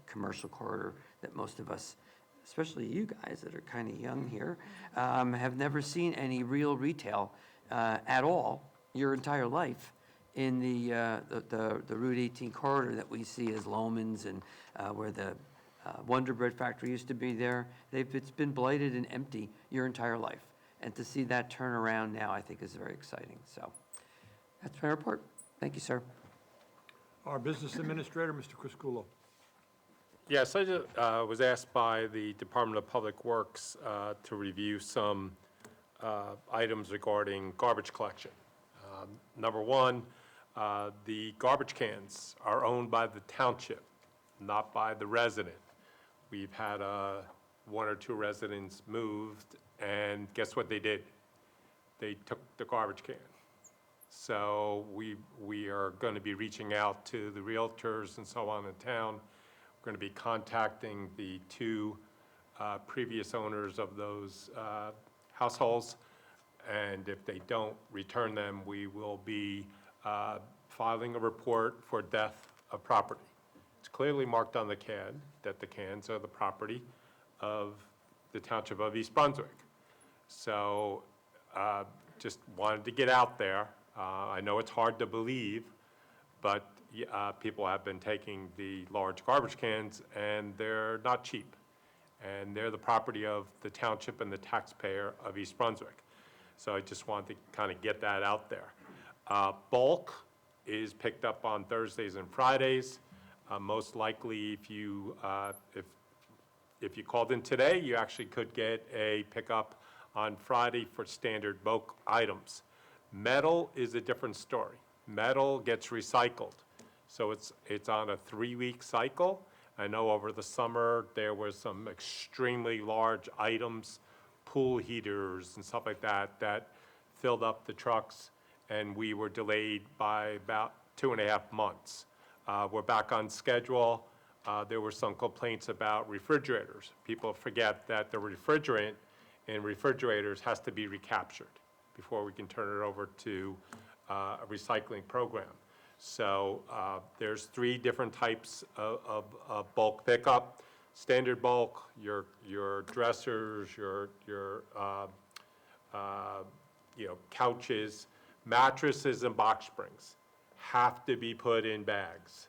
commercial corridor that most of us, especially you guys that are kind of young here, have never seen any real retail at all your entire life in the Route 18 corridor that we see as Loman's and where the Wonder Bread factory used to be there. It's been blighted and empty your entire life. And to see that turn around now, I think is very exciting. So that's my report. Thank you, sir. Our business administrator, Mr. Crisculo. Yes, I just was asked by the Department of Public Works to review some items regarding garbage collection. Number one, the garbage cans are owned by the township, not by the resident. We've had one or two residents moved, and guess what they did? They took the garbage can. So we are going to be reaching out to the realtors and so on in town. We're going to be contacting the two previous owners of those households, and if they don't return them, we will be filing a report for death of property. It's clearly marked on the can that the cans are the property of the Township of East Brunswick. So just wanted to get out there. I know it's hard to believe, but people have been taking the large garbage cans, and they're not cheap. And they're the property of the township and the taxpayer of East Brunswick. So I just wanted to kind of get that out there. Bulk is picked up on Thursdays and Fridays. Most likely, if you called in today, you actually could get a pickup on Friday for standard bulk items. Metal is a different story. Metal gets recycled. So it's on a 3-week cycle. I know over the summer, there was some extremely large items, pool heaters and stuff like that, that filled up the trucks, and we were delayed by about 2.5 months. We're back on schedule. There were some complaints about refrigerators. People forget that the refrigerant in refrigerators has to be recaptured before we can turn it over to a recycling program. So there's 3 different types of bulk pickup. Standard bulk, your dressers, your couches, mattresses and box springs have to be put in bags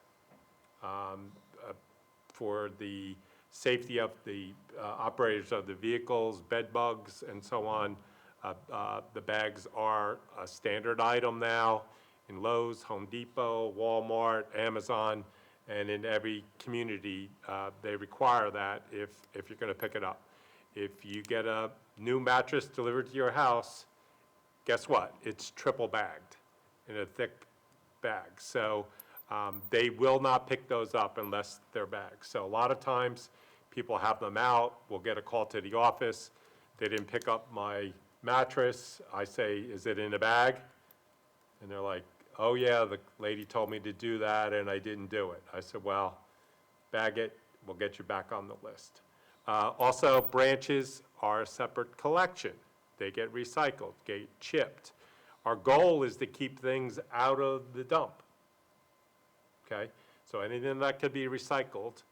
for the safety of the operators of the vehicles, bed bugs, and so on. The bags are a standard item now in Lowe's, Home Depot, Walmart, Amazon, and in every community, they require that if you're going to pick it up. If you get a new mattress delivered to your house, guess what? It's triple bagged in a thick bag. So they will not pick those up unless they're bagged. So a lot of times, people have them out. We'll get a call to the office. They didn't pick up my mattress. I say, is it in a bag? And they're like, oh yeah, the lady told me to do that and I didn't do it. I said, well, bag it, we'll get you back on the list. Also, branches are a separate collection. They get recycled, get chipped. Our goal is to keep things out of the dump, okay? So anything that could be recycled,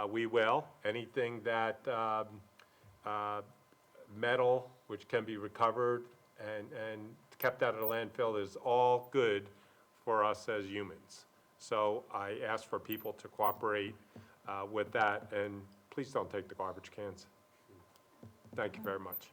we will. Anything that metal, which can be recovered and kept out of the landfill, is all good for us as humans. So I ask for people to cooperate with that, and please don't take the garbage cans. Thank you very much.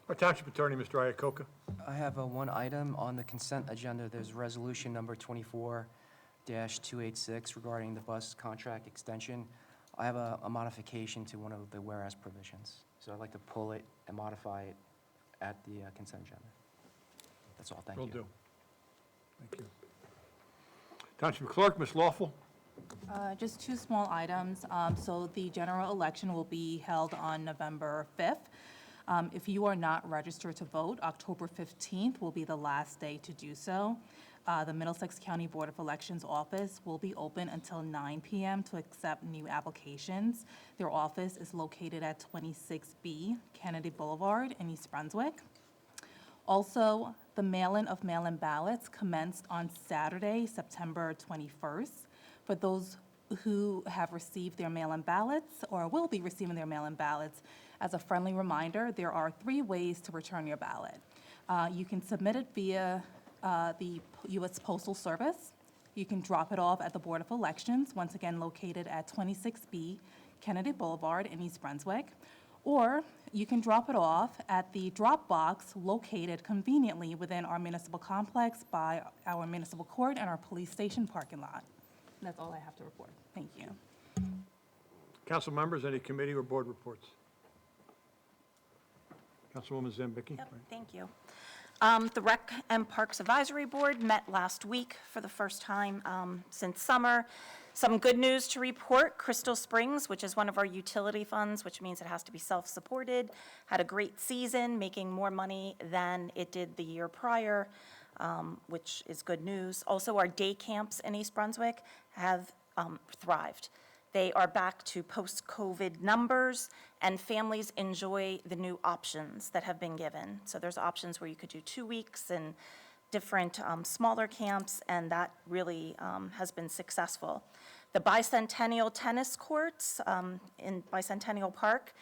Our Township Attorney, Mr. Iacocca. I have one item on the consent agenda. There's resolution number 24-286 regarding the bus contract extension. I have a modification to one of the whereas provisions. So I'd like to pull it and modify it at the consent agenda. That's all, thank you. Will do. Thank you. Township Clerk, Ms. Lawful. Just 2 small items. So the general election will be held on November 5th. If you are not registered to vote, October 15th will be the last day to do so. The Middlesex County Board of Elections office will be open until 9 p.m. to accept new applications. Their office is located at 26B Kennedy Boulevard in East Brunswick. Also, the mail-in of mail-in ballots commenced on Saturday, September 21st. For those who have received their mail-in ballots or will be receiving their mail-in ballots, as a friendly reminder, there are 3 ways to return your ballot. You can submit it via the U.S. Postal Service. You can drop it off at the Board of Elections, once again located at 26B Kennedy Boulevard in East Brunswick. Or you can drop it off at the drop box located conveniently within our municipal complex by our municipal court and our police station parking lot. That's all I have to report. Thank you. Council members, any committee or board reports? Councilwoman Zambicki? Yep, thank you. The Rec and Parks Advisory Board met last week for the first time since summer. Some good news to report, Crystal Springs, which is one of our utility funds, which means it has to be self-supported, had a great season, making more money than it did the year prior, which is good news. Also, our day camps in East Brunswick have thrived. They are back to post-COVID numbers, and families enjoy the new options that have been given. So there's options where you could do 2 weeks and different smaller camps, and that really has been successful. The Bicentennial tennis courts in Bicentennial Park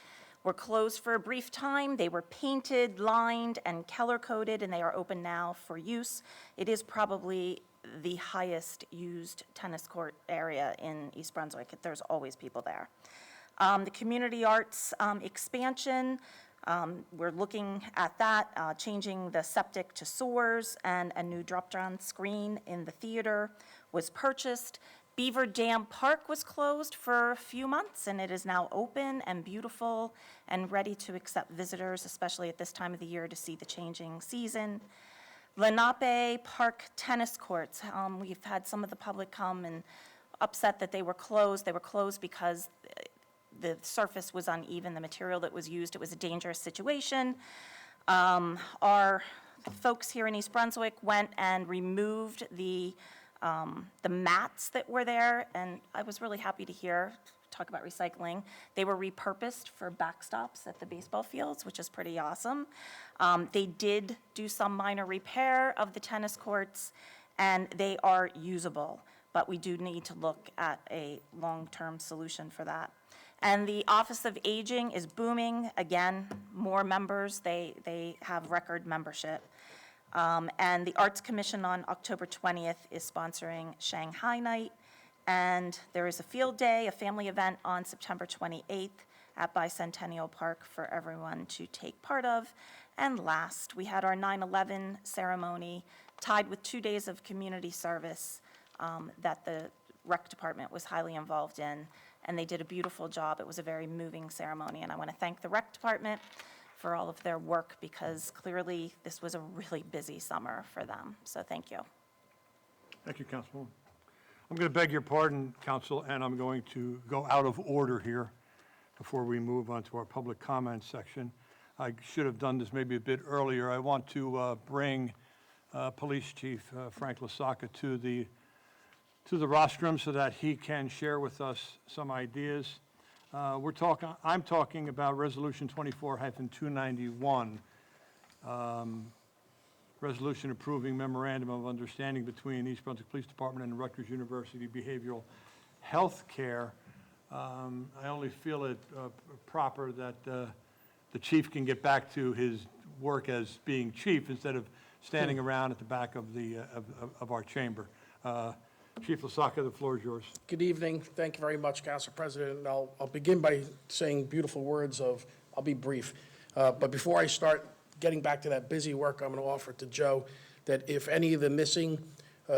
were closed for a brief time. They were painted, lined, and color-coded, and they are open now for use. It is probably the highest used tennis court area in East Brunswick. There's always people there. The community arts expansion, we're looking at that, changing the septic to sewers, and a new drop-down screen in the theater was purchased. Beaver Dam Park was closed for a few months, and it is now open and beautiful and ready to accept visitors, especially at this time of the year to see the changing season. Lenape Park tennis courts, we've had some of the public come and upset that they were closed. They were closed because the surface was uneven, the material that was used, it was a dangerous situation. Our folks here in East Brunswick went and removed the mats that were there, and I was really happy to hear, talk about recycling, they were repurposed for backstops at the baseball fields, which is pretty awesome. They did do some minor repair of the tennis courts, and they are usable, but we do need to look at a long-term solution for that. And the Office of Aging is booming. Again, more members. They have record membership. And the Arts Commission on October 20th is sponsoring Shanghai Night. And there is a field day, a family event on September 28th at Bicentennial Park for everyone to take part of. And last, we had our 9/11 ceremony, tied with 2 days of community service that the rec department was highly involved in, and they did a beautiful job. It was a very moving ceremony, and I want to thank the rec department for all of their work, because clearly this was a really busy summer for them. So thank you. Thank you, Councilwoman. I'm going to beg your pardon, Council, and I'm going to go out of order here before we move on to our public comment section. I should have done this maybe a bit earlier. I want to bring Police Chief Frank Lasaka to the rostrum so that he can share with us some ideas. I'm talking about Resolution 24-291, resolution approving memorandum of understanding between East Brunswick Police Department and Rutgers University Behavioral Health Care. I only feel it proper that the chief can get back to his work as being chief instead of standing around at the back of of our chamber. Chief Lasaka, the floor is yours. Good evening. Thank you very much, Council President. And I'll begin by saying beautiful words of, I'll be brief. But before I start getting back to that busy work, I'm going to offer to Joe that if any of the missing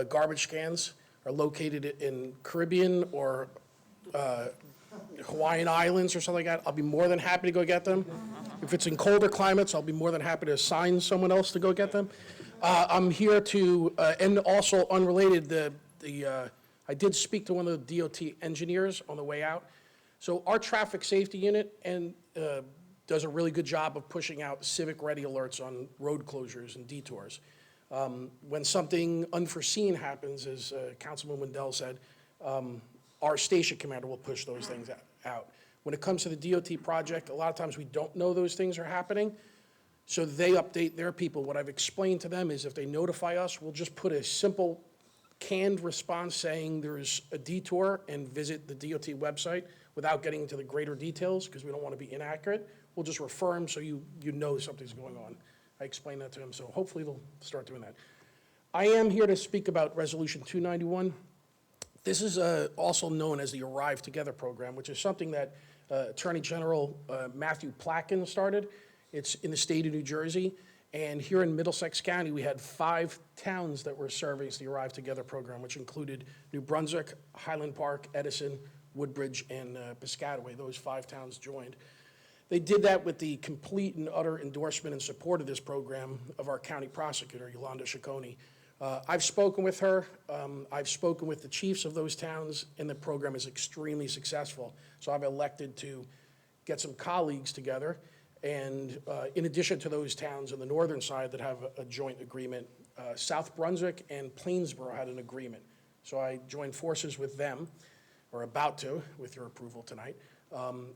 garbage cans are located in Caribbean or Hawaiian Islands or something like that, I'll be more than happy to go get them. If it's in colder climates, I'll be more than happy to assign someone else to go get them. I'm here to, and also unrelated, I did speak to one of the DOT engineers on the way out. So our traffic safety unit does a really good job of pushing out civic-ready alerts on road closures and detours. When something unforeseen happens, as Councilman Wendell said, our station commander will push those things out. When it comes to the DOT project, a lot of times we don't know those things are happening, so they update their people. What I've explained to them is if they notify us, we'll just put a simple canned response saying there's a detour and visit the DOT website without getting into the greater details because we don't want to be inaccurate. We'll just refer them so you know something's going on. I explained that to them, so hopefully they'll start doing that. I am here to speak about Resolution 291. This is also known as the Arrive Together program, which is something that Attorney General Matthew Placken started. It's in the state of New Jersey. And here in Middlesex County, we had 5 towns that were serving the Arrive Together program, which included New Brunswick, Highland Park, Edison, Woodbridge, and Piscataway. Those 5 towns joined. They did that with the complete and utter endorsement and support of this program of our county prosecutor, Yolanda Ciccone. I've spoken with her. I've spoken with the chiefs of those towns, and the program is extremely successful. So I've elected to get some colleagues together. And in addition to those towns on the northern side that have a joint agreement, South Brunswick and Plainsboro had an agreement. So I joined forces with them, or about to, with your approval tonight.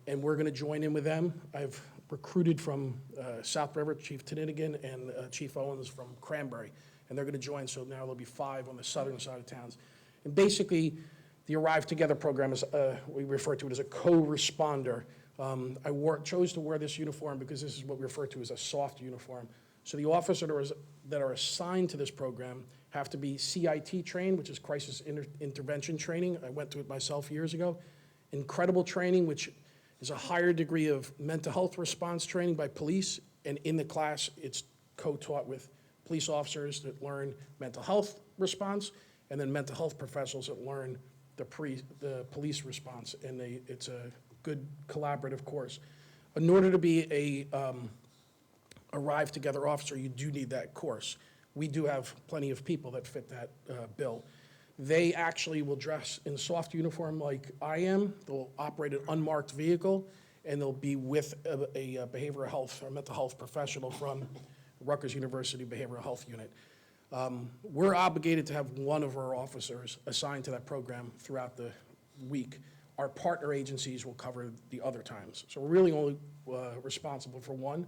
And we're going to join in with them. I've recruited from South River, Chief Tinnigan, and Chief Owens from Cranberry. And they're going to join, so now there'll be 5 on the southern side of towns. And basically, the Arrive Together program is, we refer to it as a co-responder. I chose to wear this uniform because this is what we refer to as a soft uniform. So the officers that are assigned to this program have to be CIT trained, which is crisis intervention training. I went to it myself years ago. Incredible training, which is a higher degree of mental health response training by police. And in the class, it's co-taught with police officers that learn mental health response, and then mental health professionals that learn the police response. And it's a good collaborative course. In order to be a Arrive Together officer, you do need that course. We do have plenty of people that fit that bill. They actually will dress in soft uniform like I am. They'll operate an unmarked vehicle, and they'll be with a behavioral health or mental health professional from Rutgers University Behavioral Health Unit. We're obligated to have one of our officers assigned to that program throughout the week. Our partner agencies will cover the other times. So we're really only responsible for one,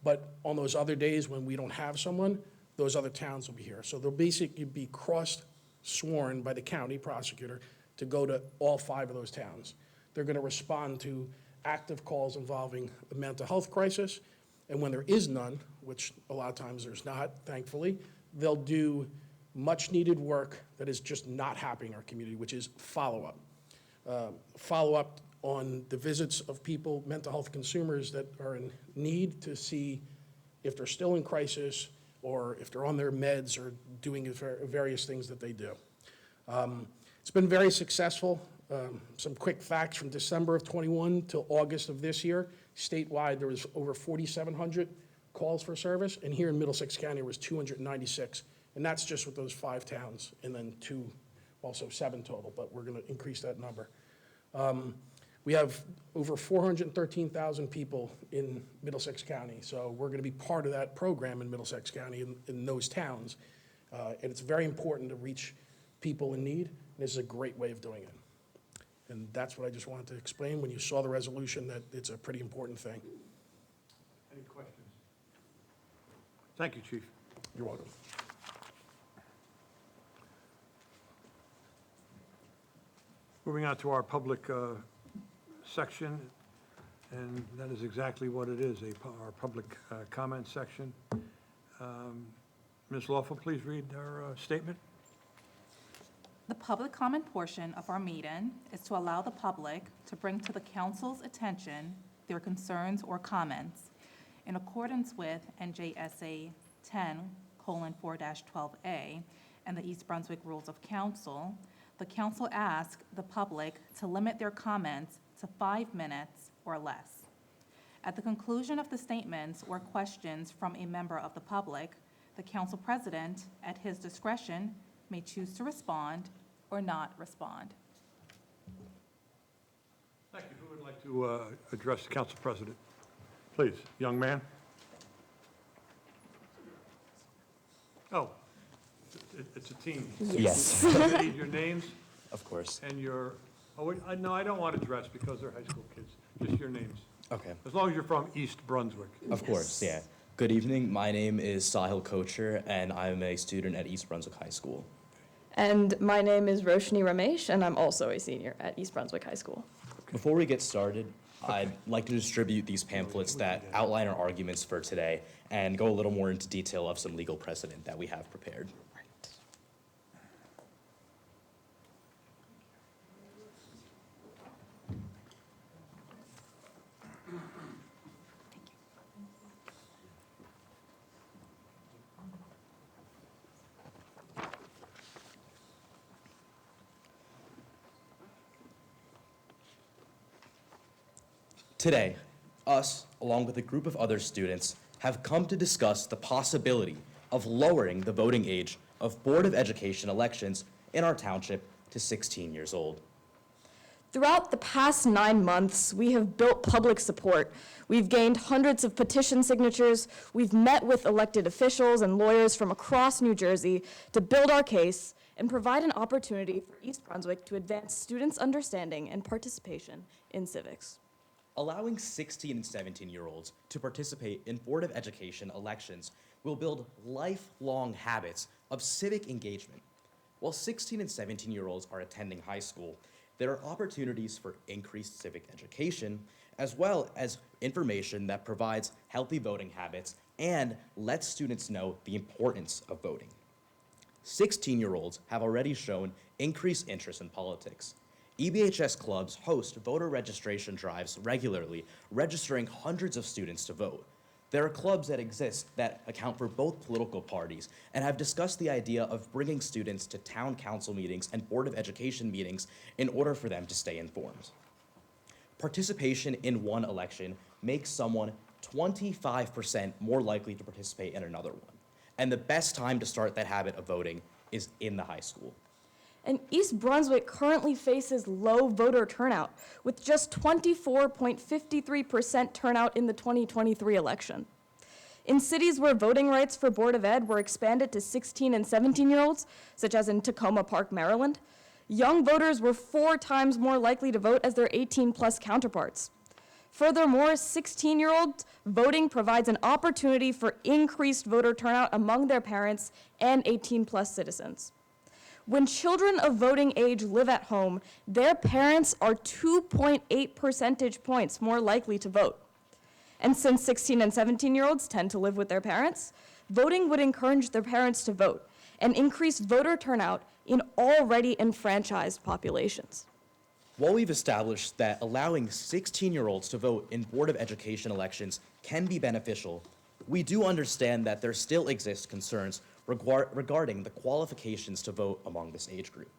but on those other days when we don't have someone, those other towns will be here. So they'll basically be cross-sworn by the county prosecutor to go to all 5 of those towns. They're going to respond to active calls involving a mental health crisis, and when there is none, which a lot of times there's not, thankfully, they'll do much-needed work that is just not happening in our community, which is follow-up. Follow-up on the visits of people, mental health consumers that are in need, to see if they're still in crisis or if they're on their meds or doing various things that they do. It's been very successful. Some quick facts from December of '21 till August of this year. Statewide, there was over 4,700 calls for service, and here in Middlesex County, there was 296. And that's just with those 5 towns, and then 7 total, but we're going to increase that number. We have over 413,000 people in Middlesex County, so we're going to be part of that program in Middlesex County in those towns. And it's very important to reach people in need, and this is a great way of doing it. And that's what I just wanted to explain when you saw the resolution, that it's a pretty important thing. Any questions? Thank you, Chief. You're welcome. Moving on to our public section, and that is exactly what it is, our public comment section. Ms. Lawful, please read our statement. The public comment portion of our meeting is to allow the public to bring to the council's attention their concerns or comments. In accordance with NJSA 10:4-12A and the East Brunswick Rules of Council, the council asks the public to limit their comments to 5 minutes or less. At the conclusion of the statements or questions from a member of the public, the council president, at his discretion, may choose to respond or not respond. Thank you. Who would like to address the council president? Please, young man. Oh, it's a team. Yes. I need your names Of course. and your, no, I don't want to address because they're high school kids. Just your names. Okay. As long as you're from East Brunswick. Of course, yeah. Good evening. My name is Sahil Kocher, and I'm a student at East Brunswick High School. And my name is Roshni Ramesh, and I'm also a senior at East Brunswick High School. Before we get started, I'd like to distribute these pamphlets that outline our arguments for today and go a little more into detail of some legal precedent that we have prepared. Today, us, along with a group of other students, have come to discuss the possibility of lowering the voting age of Board of Education elections in our township to 16 years old. Throughout the past 9 months, we have built public support. We've gained hundreds of petition signatures. We've met with elected officials and lawyers from across New Jersey to build our case and provide an opportunity for East Brunswick to advance students' understanding and participation in civics. Allowing 16 and 17-year-olds to participate in Board of Education elections will build lifelong habits of civic engagement. While 16 and 17-year-olds are attending high school, there are opportunities for increased civic education, as well as information that provides healthy voting habits and lets students know the importance of voting. 16-year-olds have already shown increased interest in politics. EBHS clubs host voter registration drives regularly, registering hundreds of students to vote. There are clubs that exist that account for both political parties and have discussed the idea of bringing students to town council meetings and Board of Education meetings in order for them to stay informed. Participation in one election makes someone 25% more likely to participate in another one. And the best time to start that habit of voting is in the high school. And East Brunswick currently faces low voter turnout, with just 24.53% turnout in the 2023 election. In cities where voting rights for Board of Ed were expanded to 16 and 17-year-olds, such as in Tacoma Park, Maryland, young voters were 4 times more likely to vote as their 18-plus counterparts. Furthermore, 16-year-old voting provides an opportunity for increased voter turnout among their parents and 18-plus citizens. When children of voting age live at home, their parents are 2.8 percentage points more likely to vote. And since 16 and 17-year-olds tend to live with their parents, voting would encourage their parents to vote and increase voter turnout in already enfranchised populations. While we've established that allowing 16-year-olds to vote in Board of Education elections can be beneficial, we do understand that there still exist concerns regarding the qualifications to vote among this age group.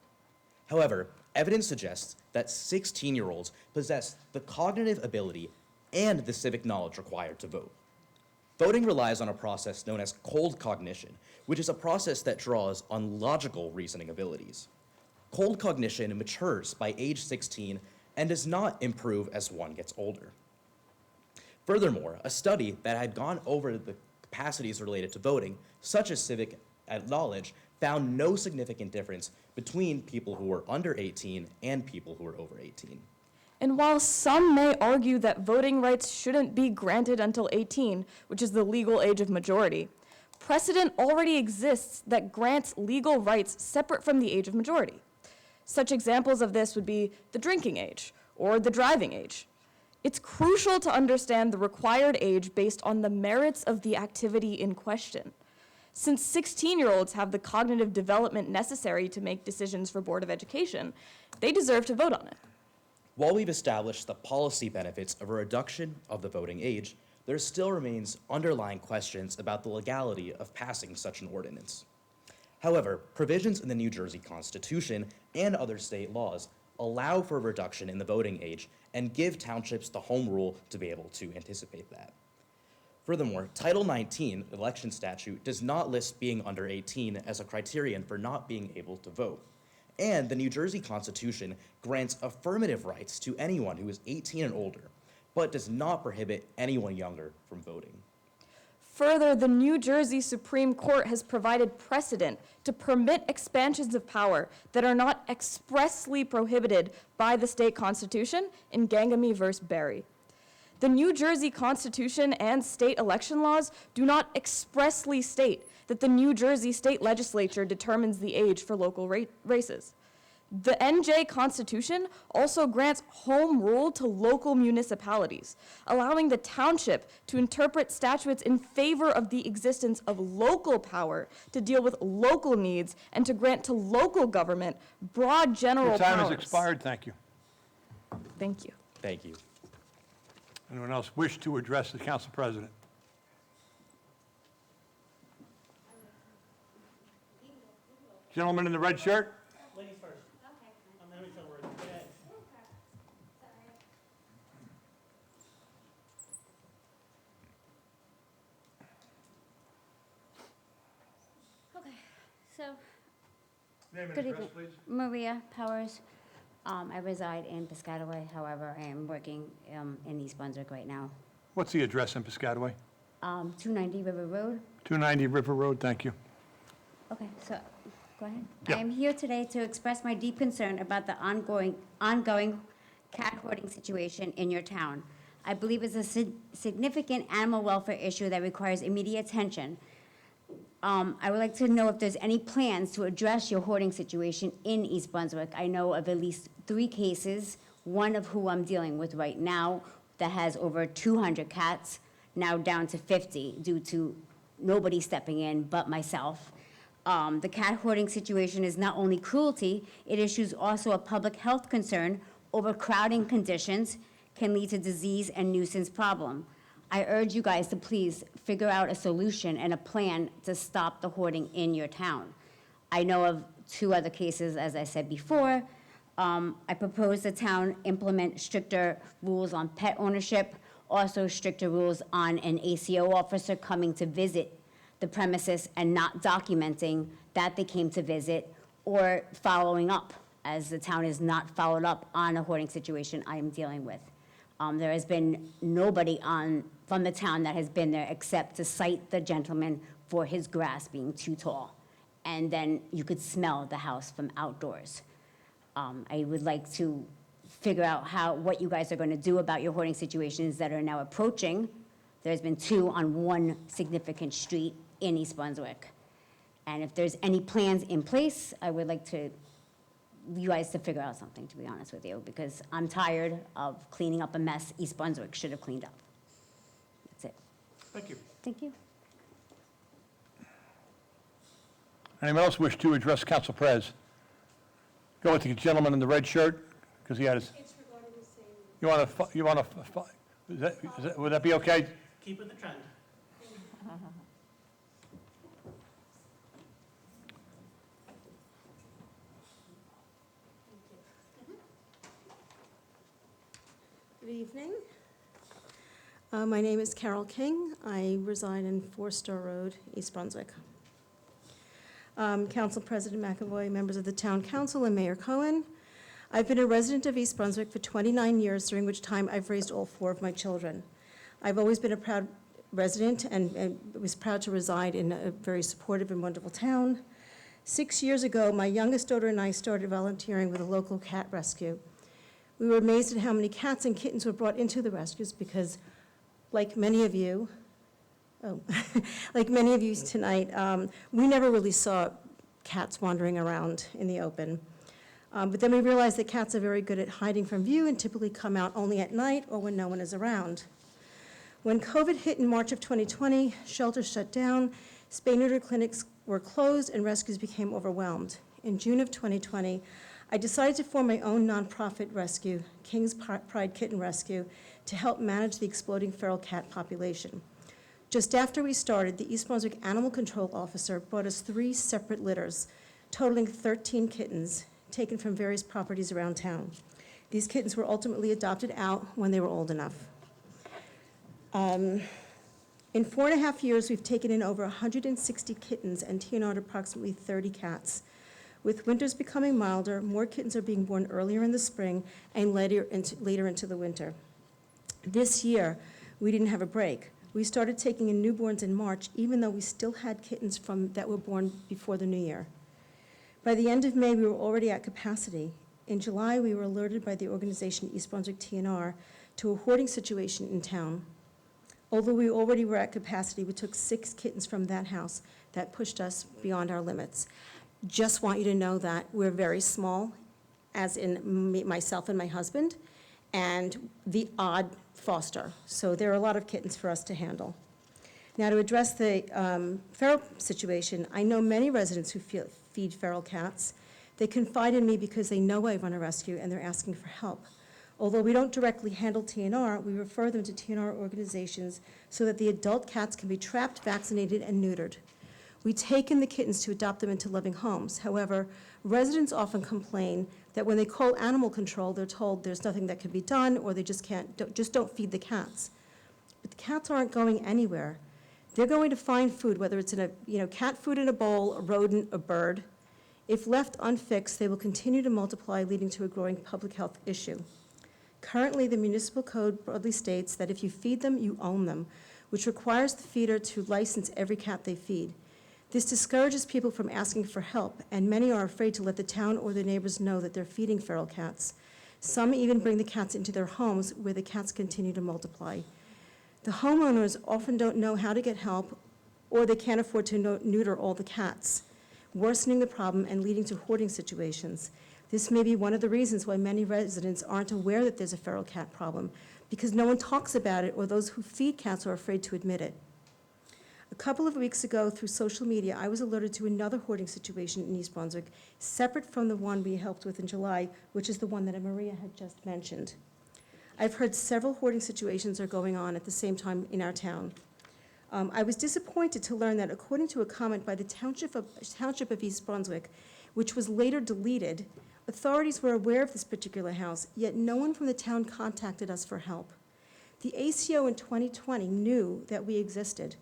However, evidence suggests that 16-year-olds possess the cognitive ability and the civic knowledge required to vote. Voting relies on a process known as cold cognition, which is a process that draws on logical reasoning abilities. Cold cognition matures by age 16 and does not improve as one gets older. Furthermore, a study that had gone over the capacities related to voting, such as civic knowledge, found no significant difference between people who were under 18 and people who were over 18. And while some may argue that voting rights shouldn't be granted until 18, which is the legal age of majority, precedent already exists that grants legal rights separate from the age of majority. Such examples of this would be the drinking age or the driving age. It's crucial to understand the required age based on the merits of the activity in question. Since 16-year-olds have the cognitive development necessary to make decisions for Board of Education, they deserve to vote on it. While we've established the policy benefits of a reduction of the voting age, there still remains underlying questions about the legality of passing such an ordinance. However, provisions in the New Jersey Constitution and other state laws allow for a reduction in the voting age and give townships the home rule to be able to anticipate that. Furthermore, Title 19, the election statute, does not list being under 18 as a criterion for not being able to vote. And the New Jersey Constitution grants affirmative rights to anyone who is 18 and older, but does not prohibit anyone younger from voting. Further, the New Jersey Supreme Court has provided precedent to permit expansions of power that are not expressly prohibited by the state constitution in Gangamy v. Berry. The New Jersey Constitution and state election laws do not expressly state that the New Jersey state legislature determines the age for local races. The NJ Constitution also grants home rule to local municipalities, allowing the township to interpret statutes in favor of the existence of local power to deal with local needs and to grant to local government broad general powers. Your time has expired. Thank you. Thank you. Thank you. Anyone else wish to address the council president? Gentleman in the red shirt? Ladies first. I'm having fun with it. So, Name and good address, evening. please. Maria Powers. I reside in Piscataway, however, I am working in East Brunswick right now. What's the address in Piscataway? 290 River Road. 290 River Road, thank you. Okay, so, go ahead. Yeah. I am here today to express my deep concern about the ongoing cat hoarding situation in your town. I believe it's a significant animal welfare issue that requires immediate attention. I would like to know if there's any plans to address your hoarding situation in East Brunswick. I know of at least 3 cases, one of who I'm dealing with right now that has over 200 cats, now down to 50 due to nobody stepping in but myself. The cat hoarding situation is not only cruelty, it issues also a public health concern. Overcrowding conditions can lead to disease and nuisance problem. I urge you guys to please figure out a solution and a plan to stop the hoarding in your town. I know of 2 other cases, as I said before. I propose the town implement stricter rules on pet ownership, also stricter rules on an ACO officer coming to visit the premises and not documenting that they came to visit or following up, as the town is not followed up on a hoarding situation I am dealing with. There has been nobody from the town that has been there except to cite the gentleman for his grass being too tall. And then you could smell the house from outdoors. I would like to figure out what you guys are going to do about your hoarding situations that are now approaching. There's been 2 on one significant street in East Brunswick. And if there's any plans in place, I would like you guys to figure out something, to be honest with you, because I'm tired of cleaning up a mess East Brunswick should have cleaned up. That's it. Thank you. Thank you. Anyone else wish to address Council Prez? Go with the gentleman in the red shirt, because he had his... It's regarding the same... You want to, would that be okay? Keep with the trend. Good evening. My name is Carol King. I reside in 4 Star Road, East Brunswick. Council President McAvoy, members of the Town Council, and Mayor Cohen, I've been a resident of East Brunswick for 29 years, during which time I've raised all 4 of my children. I've always been a proud resident and was proud to reside in a very supportive and wonderful town. 6 years ago, my youngest daughter and I started volunteering with a local cat rescue. We were amazed at how many cats and kittens were brought into the rescues because, like many of you, tonight, we never really saw cats wandering around in the open. But then we realized that cats are very good at hiding from view and typically come out only at night or when no one is around. When COVID hit in March of 2020, shelters shut down, spay-neuter clinics were closed, and rescues became overwhelmed. In June of 2020, I decided to form my own nonprofit rescue, King's Pride Kitten Rescue, to help manage the exploding feral cat population. Just after we started, the East Brunswick Animal Control Officer brought us 3 separate litters, totaling 13 kittens, taken from various properties around town. These kittens were ultimately adopted out when they were old enough. In 4.5 years, we've taken in over 160 kittens and TNR'd approximately 30 cats. With winters becoming milder, more kittens are being born earlier in the spring and later into the winter. This year, we didn't have a break. We started taking in newborns in March, even though we still had kittens that were born before the new year. By the end of May, we were already at capacity. In July, we were alerted by the organization East Brunswick TNR to a hoarding situation in town. Although we already were at capacity, we took 6 kittens from that house. That pushed us beyond our limits. Just want you to know that we're very small, as in myself and my husband, and the odd foster. So there are a lot of kittens for us to handle. Now, to address the feral situation, I know many residents who feed feral cats. They confide in me because they know I run a rescue and they're asking for help. Although we don't directly handle TNR, we refer them to TNR organizations so that the adult cats can be trapped, vaccinated, and neutered. We take in the kittens to adopt them into loving homes. However, residents often complain that when they call animal control, they're told there's nothing that can be done or they just don't feed the cats. But the cats aren't going anywhere. They're going to find food, whether it's in cat food in a bowl, a rodent, a bird. If left unfixed, they will continue to multiply, leading to a growing public health issue. Currently, the municipal code broadly states that if you feed them, you own them, which requires the feeder to license every cat they feed. This discourages people from asking for help, and many are afraid to let the town or their neighbors know that they're feeding feral cats. Some even bring the cats into their homes, where the cats continue to multiply. The homeowners often don't know how to get help, or they can't afford to neuter all the cats, worsening the problem and leading to hoarding situations. This may be one of the reasons why many residents aren't aware that there's a feral cat problem, because no one talks about it, or those who feed cats are afraid to admit it. A couple of weeks ago, through social media, I was alerted to another hoarding situation in East Brunswick, separate from the one we helped with in July, which is the one that Maria had just mentioned. I've heard several hoarding situations are going on at the same time in our town. I was disappointed to learn that according to a comment by the Township of East Brunswick, which was later deleted, authorities were aware of this particular house, yet no one from the town contacted us for help. The ACO in 2020 knew that we existed.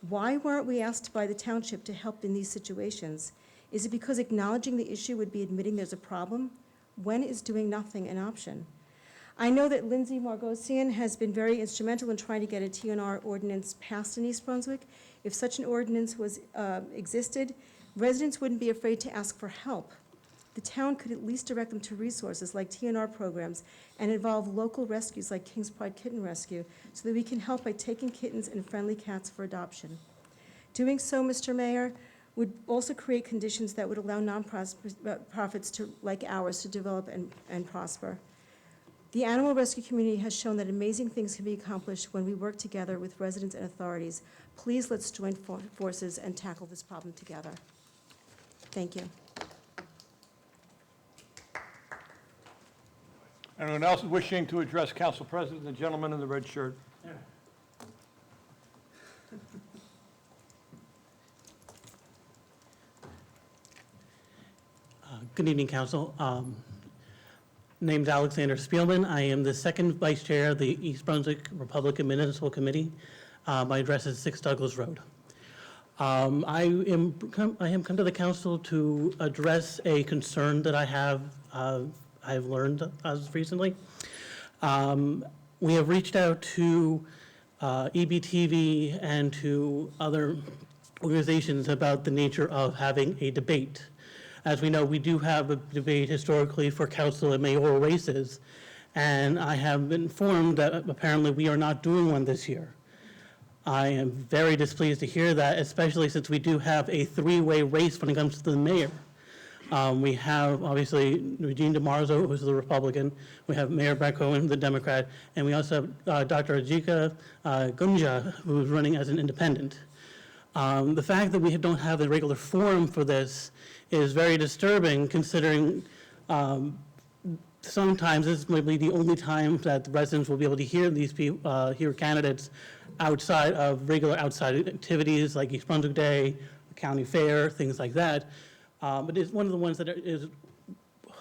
Why weren't we asked by the township to help in these situations? Is it because acknowledging the issue would be admitting there's a problem? When is doing nothing an option? I know that Lindsay Margosian has been very instrumental in trying to get a TNR ordinance passed in East Brunswick. If such an ordinance existed, residents wouldn't be afraid to ask for help. The town could at least direct them to resources like TNR programs and involve local rescues like King's Pride Kitten Rescue so that we can help by taking kittens and friendly cats for adoption. Doing so, Mr. Mayor, would also create conditions that would allow nonprofits like ours to develop and prosper. The animal rescue community has shown that amazing things can be accomplished when we work together with residents and authorities. Please let's join forces and tackle this problem together. Thank you. Anyone else wishing to address Council President, the gentleman in the red shirt? Good evening, Council. Name's Alexander Spielman. I am the second Vice Chair of the East Brunswick Republican Municipal Committee. My address is 6 Douglas Road. I am come to the Council to address a concern that I've learned as recently. We have reached out to EBTV and to other organizations about the nature of having a debate. As we know, we do have a debate historically for council and mayoral races, and I have been informed that apparently we are not doing one this year. I am very displeased to hear that, especially since we do have a three-way race when it comes to the mayor. We have, obviously, Regine DeMarzo, who's the Republican. We have Mayor Brett Cohen, the Democrat. And we also have Dr. Ajika Gunja, who's running as an independent. The fact that we don't have a regular forum for this is very disturbing, considering sometimes this might be the only time that the residents will be able to hear these people, hear candidates outside of regular outside activities like East Brunswick Day, County Fair, things like that. But it's one of the ones that is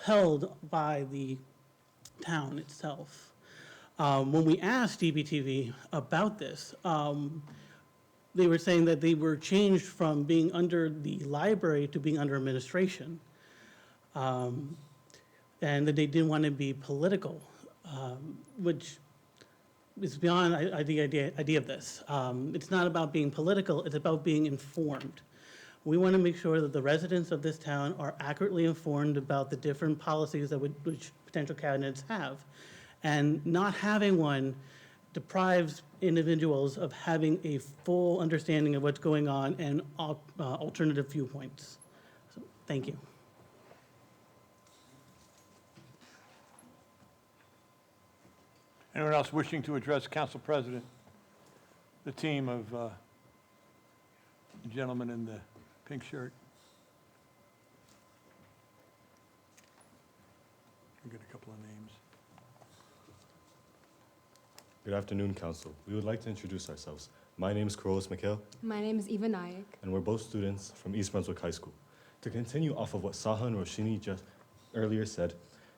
held by the town itself. When we asked DBTV about this, they were saying that they were changed from being under the library to being under administration, and that they didn't want to be political, which is beyond the idea of this. It's not about being political, it's about being informed. We want to make sure that the residents of this town are accurately informed about the different policies that which potential candidates have. And not having one deprives individuals of having a full understanding of what's going on and alternative viewpoints. So, thank you. Anyone else wishing to address Council President, the team of the gentleman in the pink shirt? I'll get a couple of names. Good afternoon, Council. We would like to introduce ourselves. My name is Carlos Mikhail. My name is Eva Nayak. And we're both students from East Brunswick High School. To continue off of what Saha and Roshini just earlier said,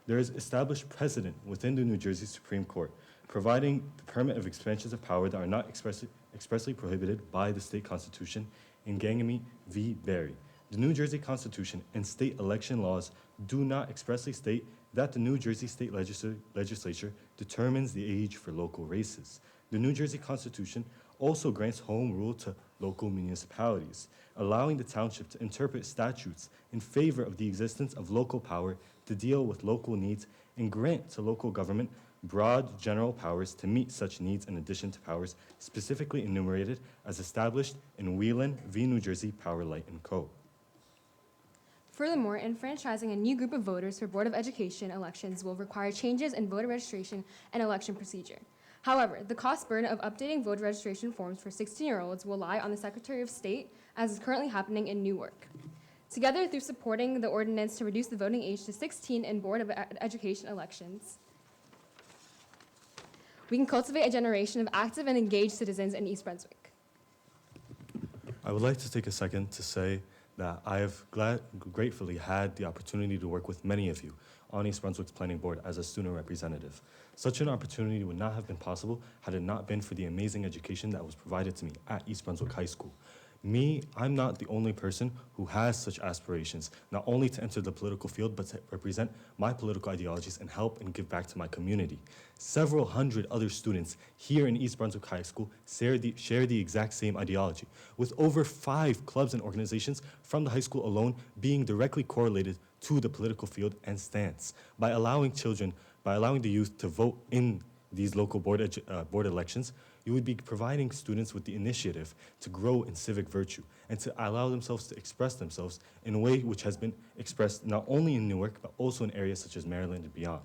there is established precedent within the New Jersey Supreme Court providing the permit of expansions of power that are not expressly prohibited by the state constitution in Gangamy v. Berry. The New Jersey Constitution and state election laws do not expressly state that the New Jersey State Legislature determines the age for local races. The New Jersey Constitution also grants home rule to local municipalities, allowing the township to interpret statutes in favor of the existence of local power to deal with local needs and grant to local government broad general powers to meet such needs in addition to powers specifically enumerated as established in Whelan v. New Jersey Power Light and Co. Furthermore, enfranchising a new group of voters for Board of Education elections will require changes in voter registration and election procedure. However, the cost burden of updating voter registration forms for 16-year-olds will lie on the Secretary of State, as is currently happening in Newark. Together, through supporting the ordinance to reduce the voting age to 16 in Board of Education elections, we can cultivate a generation of active and engaged citizens in East Brunswick. I would like to take a second to say that I have gratefully had the opportunity to work with many of you on East Brunswick's Planning Board as a student representative. Such an opportunity would not have been possible had it not been for the amazing education that was provided to me at East Brunswick High School. I'm not the only person who has such aspirations, not only to enter the political field, but to represent my political ideologies and help and give back to my community. Several hundred other students here in East Brunswick High School share the exact same ideology, with over 5 clubs and organizations from the high school alone being directly correlated to the political field and stance. By allowing the youth to vote in these local board elections, you would be providing students with the initiative to grow in civic virtue and to allow themselves to express themselves in a way which has been expressed not only in Newark, but also in areas such as Maryland and beyond.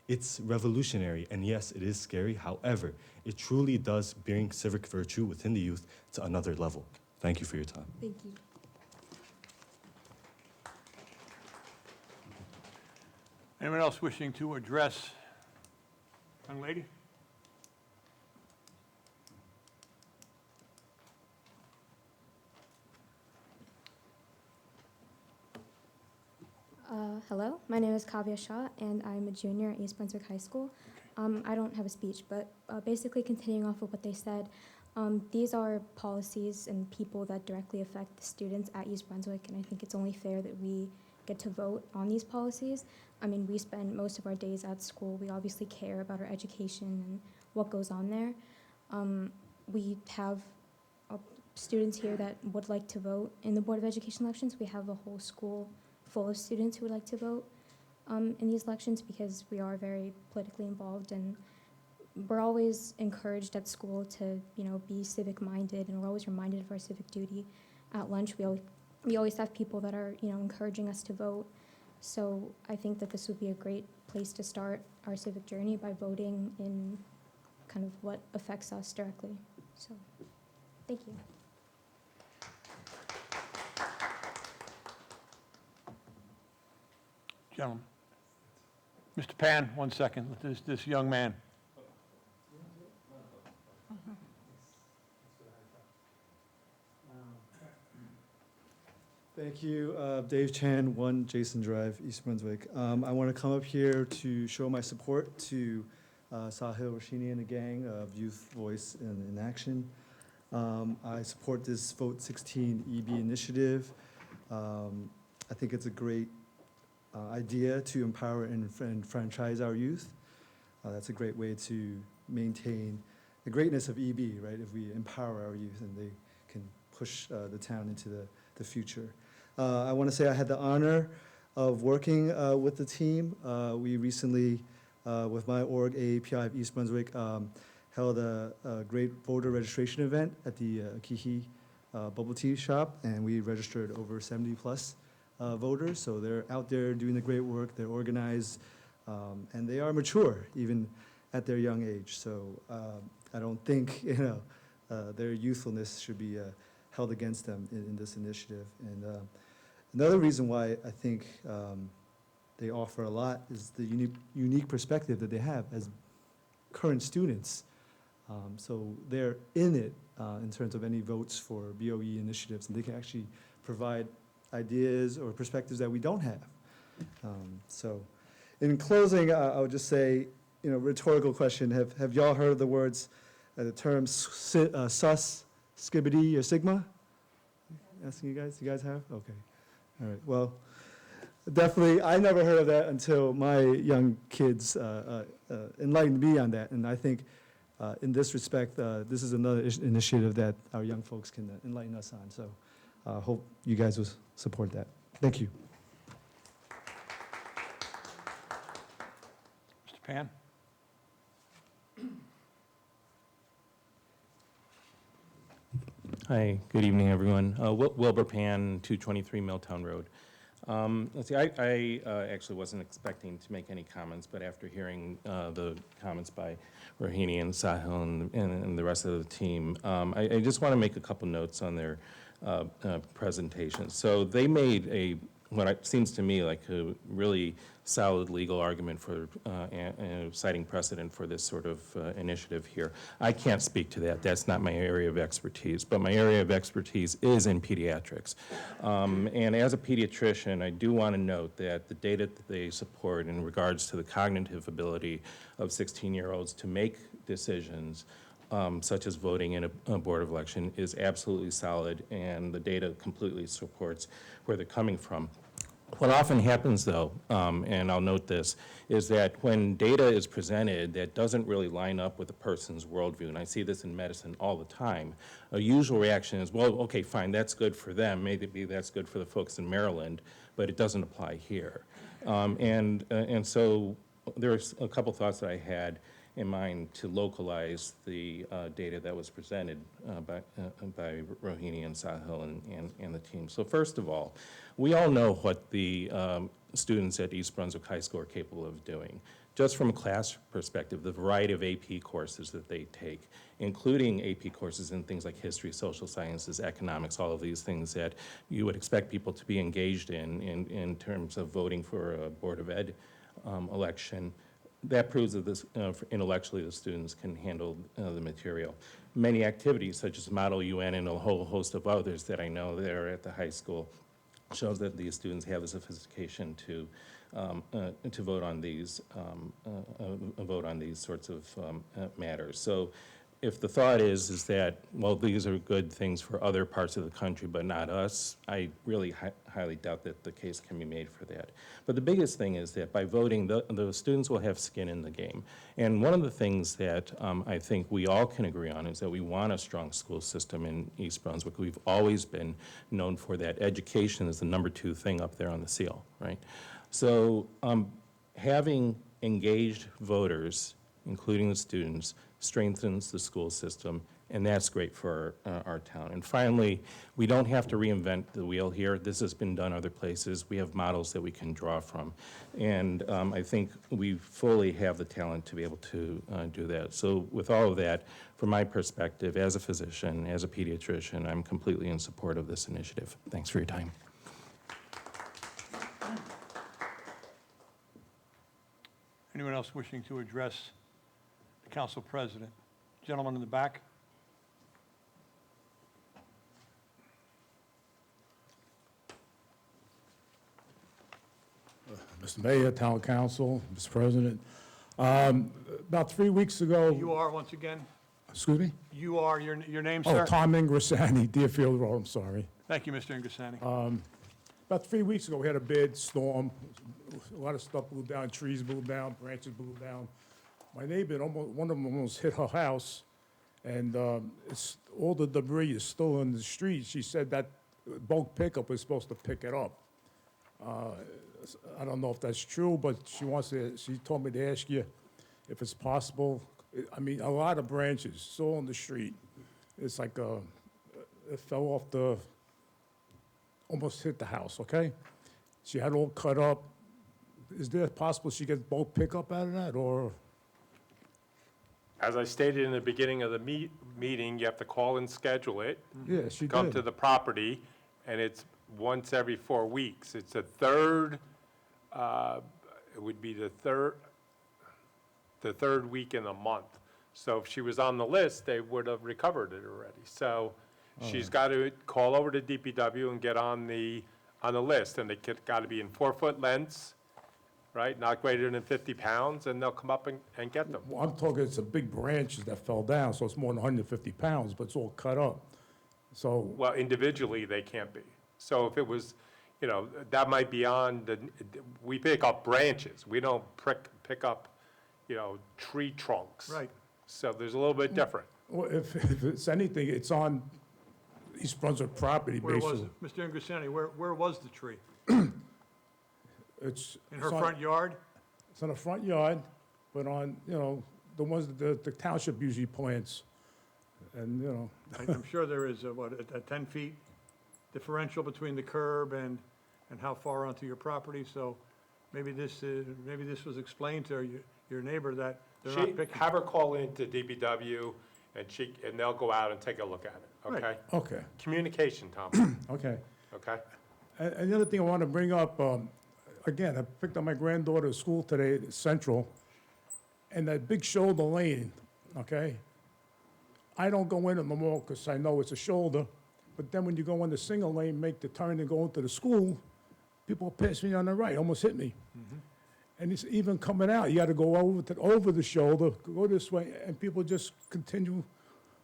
It's revolutionary, and yes, it is scary. However, it truly does bring civic virtue within the youth to another level. Thank you for your time. Thank you. Anyone else wishing to address? Young lady? Hello, my name is Kavya Shah, and I'm a junior at East Brunswick High School. I don't have a speech, but basically continuing off of what they said, these are policies and people that directly affect the students at East Brunswick, and I think it's only fair that we get to vote on these policies. I mean, we spend most of our days at school. We obviously care about our education and what goes on there. We have students here that would like to vote in the Board of Education elections. We have a whole school full of students who would like to vote in these elections because we are very politically involved, and we're always encouraged at school to, be civic-minded, and we're always reminded of our civic duty. At lunch, we always have people that are, encouraging us to vote. So I think that this would be a great place to start our civic journey by voting in kind of what affects us directly. So, thank you. Gentlemen. Mr. Pan, 1 second, this young man. Thank you. Dave Chan, 1 Jason Drive, East Brunswick. I want to come up here to show my support to Sahil Rashini and the gang of Youth Voice in Action. I support this Vote 16 EB initiative. I think it's a great idea to empower and franchise our youth. That's a great way to maintain the greatness of EB, right? If we empower our youth and they can push the town into the future. I want to say I had the honor of working with the team. We recently, with my org, AAPI of East Brunswick, held a great voter registration event at the Kihi bubble tea shop, and we registered over 70 plus voters. So they're out there doing the great work, they're organized, and they are mature even at their young age. So I don't think their youthfulness should be held against them in this initiative. And another reason why I think they offer a lot is the unique perspective that they have as current students. So they're in it in terms of any votes for BOE initiatives, and they can actually provide ideas or perspectives that we don't have. So in closing, I would just say, rhetorical question. Have y'all heard the words, the terms sus, skibbity, or sigma? Asking you guys? You guys have? Okay. All right. Well, definitely, I never heard of that until my young kids enlightened me on that. And I think in this respect, this is another initiative that our young folks can enlighten us on. So hope you guys will support that. Thank you. Mr. Pan? Hi, good evening, everyone. Wilbur Pan, 223 Milltown Road. Let's see, I actually wasn't expecting to make any comments, but after hearing the comments by Rohini and Sahil and the rest of the team, I just want to make a couple notes on their presentation. So they made what seems to me like a really solid legal argument for citing precedent for this sort of initiative here. I can't speak to that. That's not my area of expertise, but my area of expertise is in pediatrics. And as a pediatrician, I do want to note that the data that they support in regards to the cognitive ability of 16-year-olds to make decisions such as voting in a board of election is absolutely solid, and the data completely supports where they're coming from. What often happens, though, and I'll note this, is that when data is presented that doesn't really line up with a person's worldview, and I see this in medicine all the time, a usual reaction is, well, okay, fine, that's good for them. Maybe that's good for the folks in Maryland, but it doesn't apply here. And so there's a couple thoughts that I had in mind to localize the data that was presented by Rohini and Sahil and the team. So first of all, we all know what the students at East Brunswick High School are capable of doing. Just from a class perspective, the variety of AP courses that they take, including AP courses in things like history, social sciences, economics, all of these things that you would expect people to be engaged in terms of voting for a Board of Ed election. That proves that this, intellectually the students can handle the material. Many activities such as Model UN and a whole host of others that I know that are at the high school shows that these students have the sophistication to vote on these sorts of matters. So if the thought is that, well, these are good things for other parts of the country but not us, I really highly doubt that the case can be made for that. But the biggest thing is that by voting, the students will have skin in the game. And one of the things that I think we all can agree on is that we want a strong school system in East Brunswick. We've always been known for that. Education is the #2 thing up there on the seal, right? So having engaged voters, including the students, strengthens the school system, and that's great for our town. And finally, we don't have to reinvent the wheel here. This has been done other places. We have models that we can draw from. And I think we fully have the talent to be able to do that. So with all of that, from my perspective, as a physician, as a pediatrician, I'm completely in support of this initiative. Thanks for your time. Anyone else wishing to address the council president? Gentleman in the back. Mr. Mayor, Town Council, Mr. President. About 3 weeks ago. You are, once again? Excuse me? You are, your name, sir? Oh, Tom Ingrasani, Deerfield Road, I'm sorry. Thank you, Mr. Ingrasani. About 3 weeks ago, we had a bad storm. A lot of stuff blew down, trees blew down, branches blew down. My neighbor, one of them almost hit her house, and all the debris is still in the street. She said that bulk pickup was supposed to pick it up. I don't know if that's true, but she told me to ask you if it's possible. I mean, a lot of branches still on the street. It's like it fell off almost hit the house, okay? She had it all cut up. Is there possible she gets bulk pickup out of that, or? As I stated in the beginning of the meeting, you have to call and schedule it. Yeah, she Come did. to the property, and it's once every 4 weeks. It's a third, it would be the third week in the month. So if she was on the list, they would have recovered it already. So she's got to call over to DPW and get on the list, and it got to be in 4-foot lengths, right? Not greater than 50 pounds, and they'll come up and get them. Well, I'm talking, it's a big branches that fell down, so it's more than 150 pounds, but it's all cut up. So, Well, individually, they can't be. So if it was, you know, that might be on the, we pick up branches. We don't pick up, you know, tree trunks. Right. So there's a little bit different. well, if it's anything, it's on East Brunswick property, Where was basically. it? Mr. Ingressani, where was the tree? It's. In her it's on- front yard? It's on the front yard, but on, you know, the ones that the township usually plants. And, you know, I'm sure there is, a 10 feet differential between the curb and how far onto your property, so maybe this was explained to your neighbor that they're not picking. Have her call into DPW, and they'll go out and take a look at it, Right. okay? okay, Communication, Tom, okay. okay? And the other thing I want to bring up, again, I picked up my granddaughter to school today at Central, and that big shoulder lane, okay? I don't go in it no more because I know it's a shoulder, but then when you go in the single lane, make the turn and go into the school, people pass me on the right, almost hit me. And it's even coming out, you got to go over the shoulder, go this way, and people just continue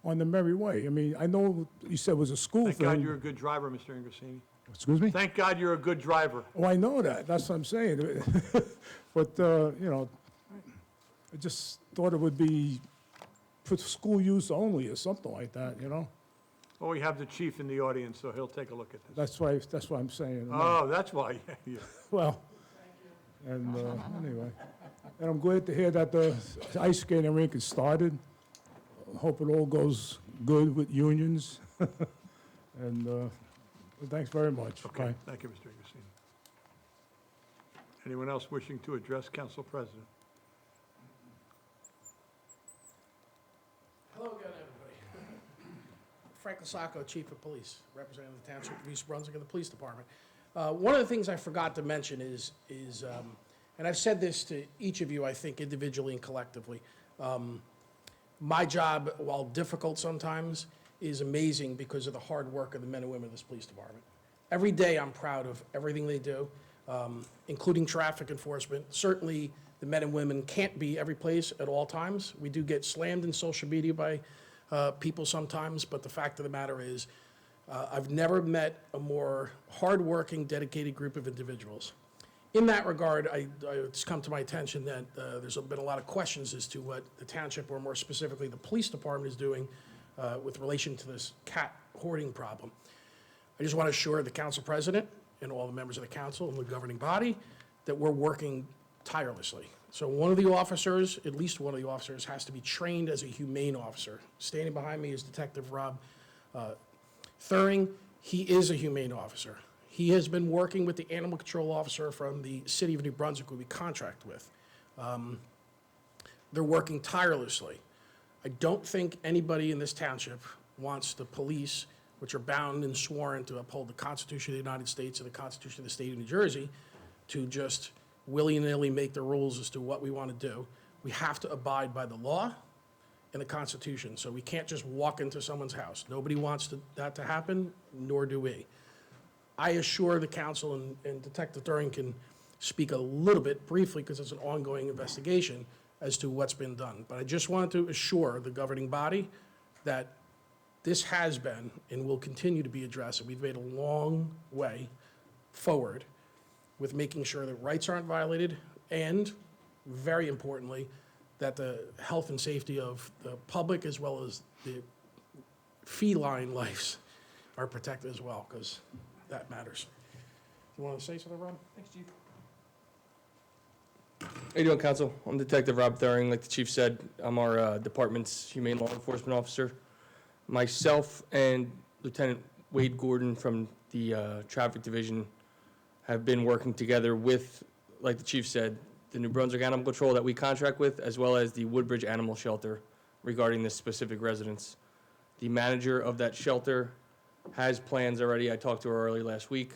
on the merry way. I mean, I know you said it was a school Thank thing. God you're a good driver, Mr. Ingressani. Excuse me? Thank God you're a good driver. Oh, I know that. That's what I'm saying. But, you know, I just thought it would be for school use only or something like that, you know? Well, we have the chief in the audience, so he'll take a look at this. That's why I'm saying. Oh, that's why, yeah. Well, and anyway, and I'm glad to hear that the ice skating rink has started. Hope it all goes good with unions. And thanks very much. Okay, Bye. thank you, Mr. Ingressani. Anyone else wishing to address Council President? Hello again, everybody. Frank Lasacco, Chief of Police, representing the Township of East Brunswick and the Police Department. One of the things I forgot to mention is and I've said this to each of you, I think, individually and collectively. My job, while difficult sometimes, is amazing because of the hard work of the men and women of this police department. Every day, I'm proud of everything they do, including traffic enforcement. Certainly, the men and women can't be every place at all times. We do get slammed in social media by people sometimes, but the fact of the matter is, I've never met a more hardworking, dedicated group of individuals. In that regard, it's come to my attention that there's been a lot of questions as to what the township, or more specifically, the police department is doing with relation to this cat hoarding problem. I just want to assure the council president and all the members of the council and the governing body that we're working tirelessly. So one of the officers, at least one of the officers, has to be trained as a humane officer. Standing behind me is Detective Rob Thuring. He is a humane officer. He has been working with the animal control officer from the city of New Brunswick, who we contract with. They're working tirelessly. I don't think anybody in this township wants the police, which are bound and sworn to uphold the Constitution of the United States and the Constitution of the state of New Jersey, to just willy-nilly make the rules as to what we want to do. We have to abide by the law and the Constitution, so we can't just walk into someone's house. Nobody wants that to happen, nor do we. I assure the council, and Detective Thuring can speak a little bit briefly, because it's an ongoing investigation, as to what's been done. But I just wanted to assure the governing body that this has been and will continue to be addressed, and we've made a long way forward with making sure that rights aren't violated, and, very importantly, that the health and safety of the public as well as the feline lives are protected as well, because that matters. You want to say something, Rob? Thanks, Chief. How you doing, Council? I'm Detective Rob Thuring. Like the Chief said, I'm our department's Humane Law Enforcement Officer. Myself and Lieutenant Wade Gordon from the Traffic Division have been working together with, like the Chief said, the New Brunswick Animal Control that we contract with, as well as the Woodbridge Animal Shelter regarding this specific residence. The manager of that shelter has plans already. I talked to her early last week.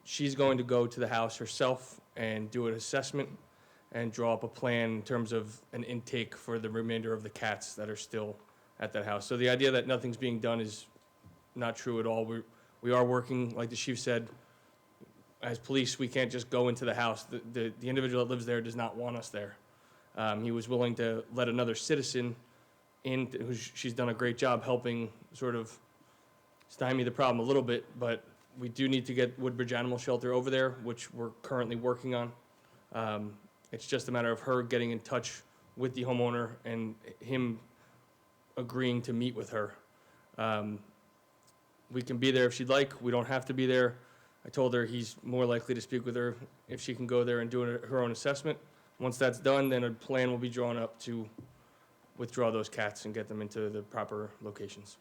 She's going to go to the house herself and do an assessment and draw up a plan in terms of an intake for the remainder of the cats that are still at that house. So the idea that nothing's being done is not true at all. We are working, like the Chief said, as police, we can't just go into the house. The individual that lives there does not want us there. He was willing to let another citizen in, she's done a great job helping sort of stymie the problem a little bit, but we do need to get Woodbridge Animal Shelter over there, which we're currently working on. It's just a matter of her getting in touch with the homeowner and him agreeing to meet with her. We can be there if she'd like. We don't have to be there. I told her he's more likely to speak with her if she can go there and do her own assessment. Once that's done, then a plan will be drawn up to withdraw those cats and get them into the proper locations.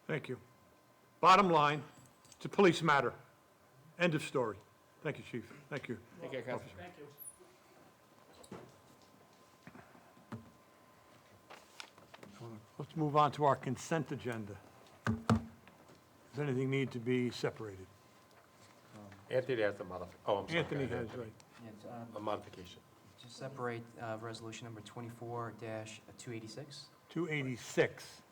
Thank you. Bottom line, it's a police matter. End of story. Thank you, Chief. Thank you. Take care, Council. Officer. Let's move on to our consent agenda. Does anything need to be separated? Anthony has the oh, I'm sorry. Anthony Go ahead, has, right. A modification. To separate resolution number 24-286. 286.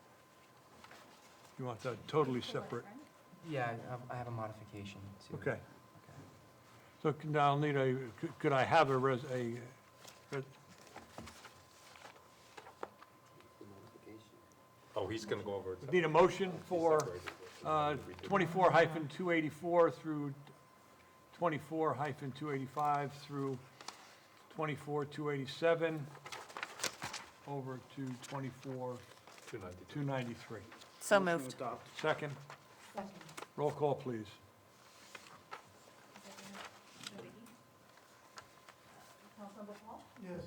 You want that totally separate? Yeah, I have a modification to. Okay. So now I'll need could I have a Oh, he's going to go over it. need a motion for 24-284 through 24-285 through 24-287 over to 24-293. So moved. Second? Second. Roll call, please. Yes.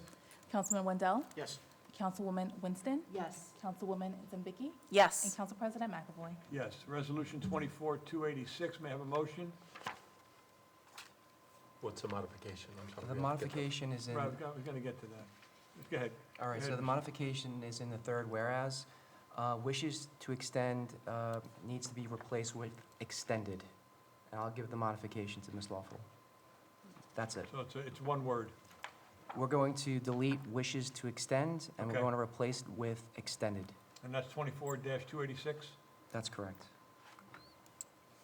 Councilman Wendell? Yes. Councilwoman Winston? Yes. Councilwoman Zambicki? Yes. And Council President McAvoy. Yes. Resolution 24-286, may I have a motion? What's the modification? I'm sorry. The modification is in. Right, we're going to get to that. Go ahead. All right, Go so ahead. the modification is in the third whereas. Wishes to extend needs to be replaced with extended. And I'll give the modification to Ms. Lawful. That's it. So it's one word. We're going to delete wishes to extend, and we're Okay. going to replace it with extended. And that's 24-286? That's correct.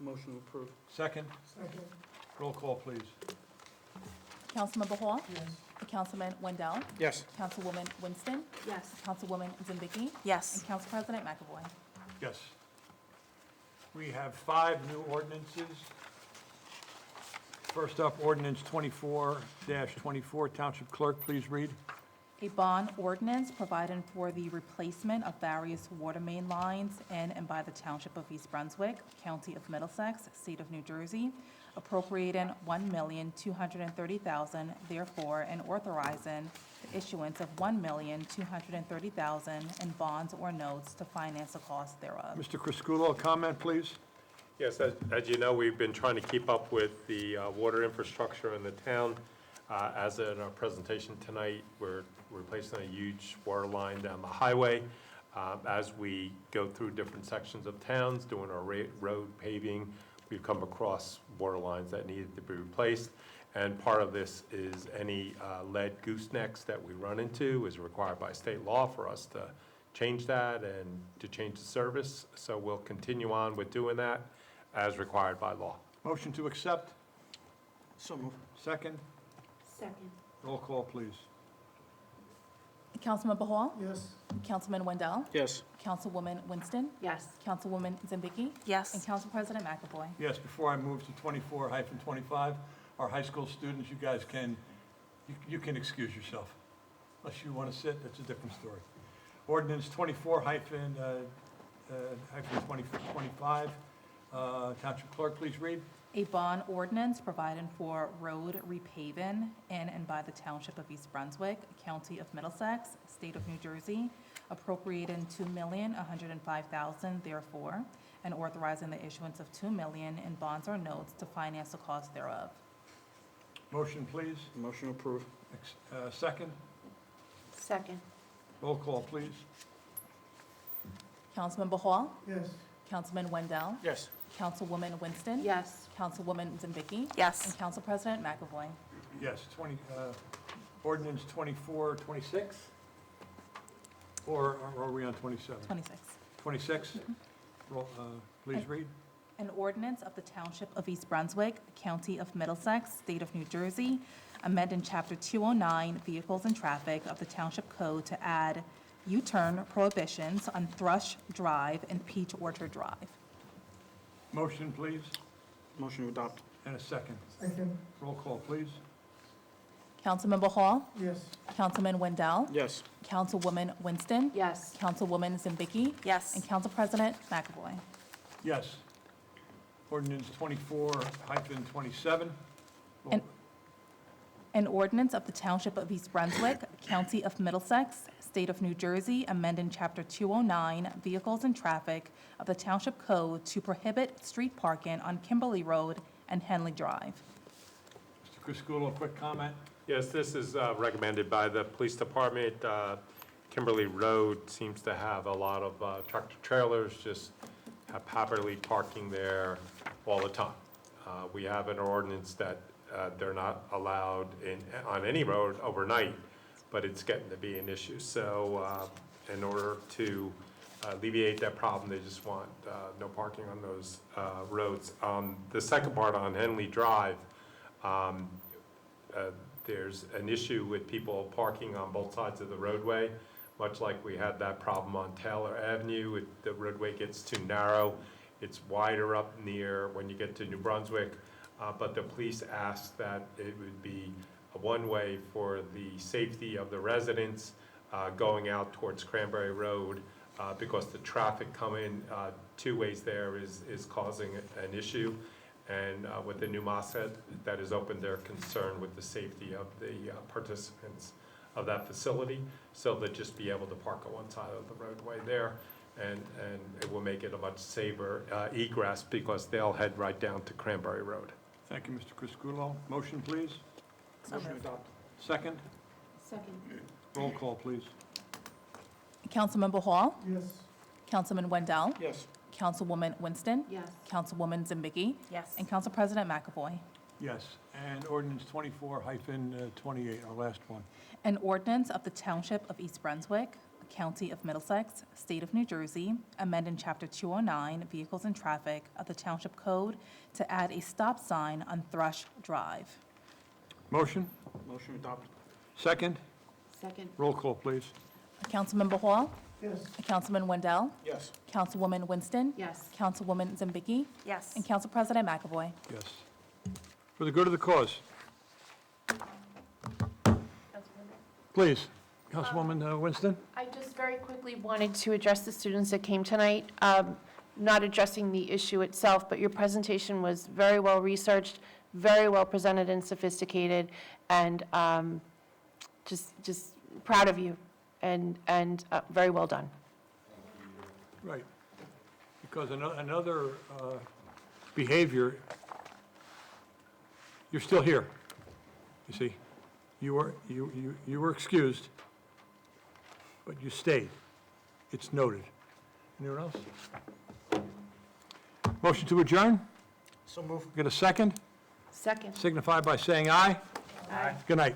Motion approved. Second? Second. Roll call, please. Councilmember Hall? Yes. Councilman Wendell? Yes. Councilwoman Winston? Yes. Councilwoman Zambicki? Yes. And Council President McAvoy. Yes. We have 5 new ordinances. First up, ordinance 24-24. Township Clerk, please read. A bond ordinance providing for the replacement of various water main lines in and by the Township of East Brunswick, County of Middlesex, State of New Jersey, appropriating $1,230,000, therefore, and authorizing the issuance of $1,230,000 in bonds or notes to finance the cost thereof. Mr. Crisculo, a comment, please? Yes, as you know, we've been trying to keep up with the water infrastructure in the town. As in our presentation tonight, we're replacing a huge water line down the highway. As we go through different sections of towns, doing our road paving, we've come across water lines that needed to be replaced. And part of this is any lead goosenecks that we run into is required by state law for us to change that and to change the service. So we'll continue on with doing that as required by law. Motion to accept? So moved. Second? Second. Roll call, please. Councilmember Hall? Yes. Councilman Wendell? Yes. Councilwoman Winston? Yes. Councilwoman Zambicki? Yes. And Council President McAvoy. Yes, before I move to 24-25, our high school students, you guys you can excuse yourself. Unless you want to sit, that's a different story. Ordinance 24-25, Township Clerk, please read. A bond ordinance providing for road repaving in and by the Township of East Brunswick, County of Middlesex, State of New Jersey, appropriating $2,105,000 therefore, and authorizing the issuance of $2 million in bonds or notes to finance the cost thereof. Motion, please. Motion approved. Second. Second. Roll call, please. Councilmember Hall? Yes. Councilman Wendell? Yes. Councilwoman Winston? Yes. Councilwoman Zambicki? Yes. And Council President McAvoy. Yes, ordinance 24-26? Or are we on 27? 26. 26? Roll, please read. An ordinance of the Township of East Brunswick, County of Middlesex, State of New Jersey, amending Chapter 209, Vehicles and Traffic of the Township Code to add U-turn prohibitions on Thrush Drive and Peach Orchard Drive. Motion, please, Motion to adopt. and a second. Second. Roll call, please. Councilmember Hall? Yes. Councilman Wendell? Yes. Councilwoman Winston? Yes. Councilwoman Zimbicki? Yes. And Council President McAvoy. Yes. Ordinance 24-27. An- An ordinance of the Township of East Brunswick, County of Middlesex, State of New Jersey, amending Chapter 209, Vehicles and Traffic of the Township Code to prohibit street parking on Kimberly Road and Henley Drive. Mr. Crisculo, quick comment? Yes, this is recommended by the police department. Kimberly Road seems to have a lot of tractor trailers just haphazardly parking there all the time. We have an ordinance that they're not allowed on any road overnight, but it's getting to be an issue. So in order to alleviate that problem, they just want no parking on those roads. The second part on Henley Drive, there's an issue with people parking on both sides of the roadway, much like we had that problem on Taylor Avenue. The roadway gets too narrow. It's wider up near when you get to New Brunswick, but the police asked that it would be a one-way for the safety of the residents going out towards Cranberry Road because the traffic coming two ways there is causing an issue. And with the new MASA that has opened, they're concerned with the safety of the participants of that facility. So they'll just be able to park on one side of the roadway there, and it will make it a much safer egress because they'll head right down to Cranberry Road. Thank you, Mr. Crisculo. Motion, please. Motion to adopt. Second. Second. Roll call, please. Councilmember Hall? Yes. Councilman Wendell? Yes. Councilwoman Winston? Yes. Councilwoman Zimbicki? Yes. And Council President McAvoy. Yes. And ordinance 24-28, our last one. An ordinance of the Township of East Brunswick, County of Middlesex, State of New Jersey, amending Chapter 209, Vehicles and Traffic of the Township Code to add a stop sign on Thrush Drive. Motion. Motion to adopt. Second. Second. Roll call, please. Councilmember Hall? Yes. Councilman Wendell? Yes. Councilwoman Winston? Yes. Councilwoman Zimbicki? Yes. And Council President McAvoy. Yes. For the good of the cause. Please, Councilwoman Winston? I just very quickly wanted to address the students that came tonight, not addressing the issue itself, but your presentation was very well researched, very well presented and sophisticated, and just proud of you, and very well done. Right. Because another behavior, you're still here, you see. You were excused, but you stayed. It's noted. Anyone else? Motion to adjourn? So move. Get a second? Second. Signify by saying aye. Aye. Good night.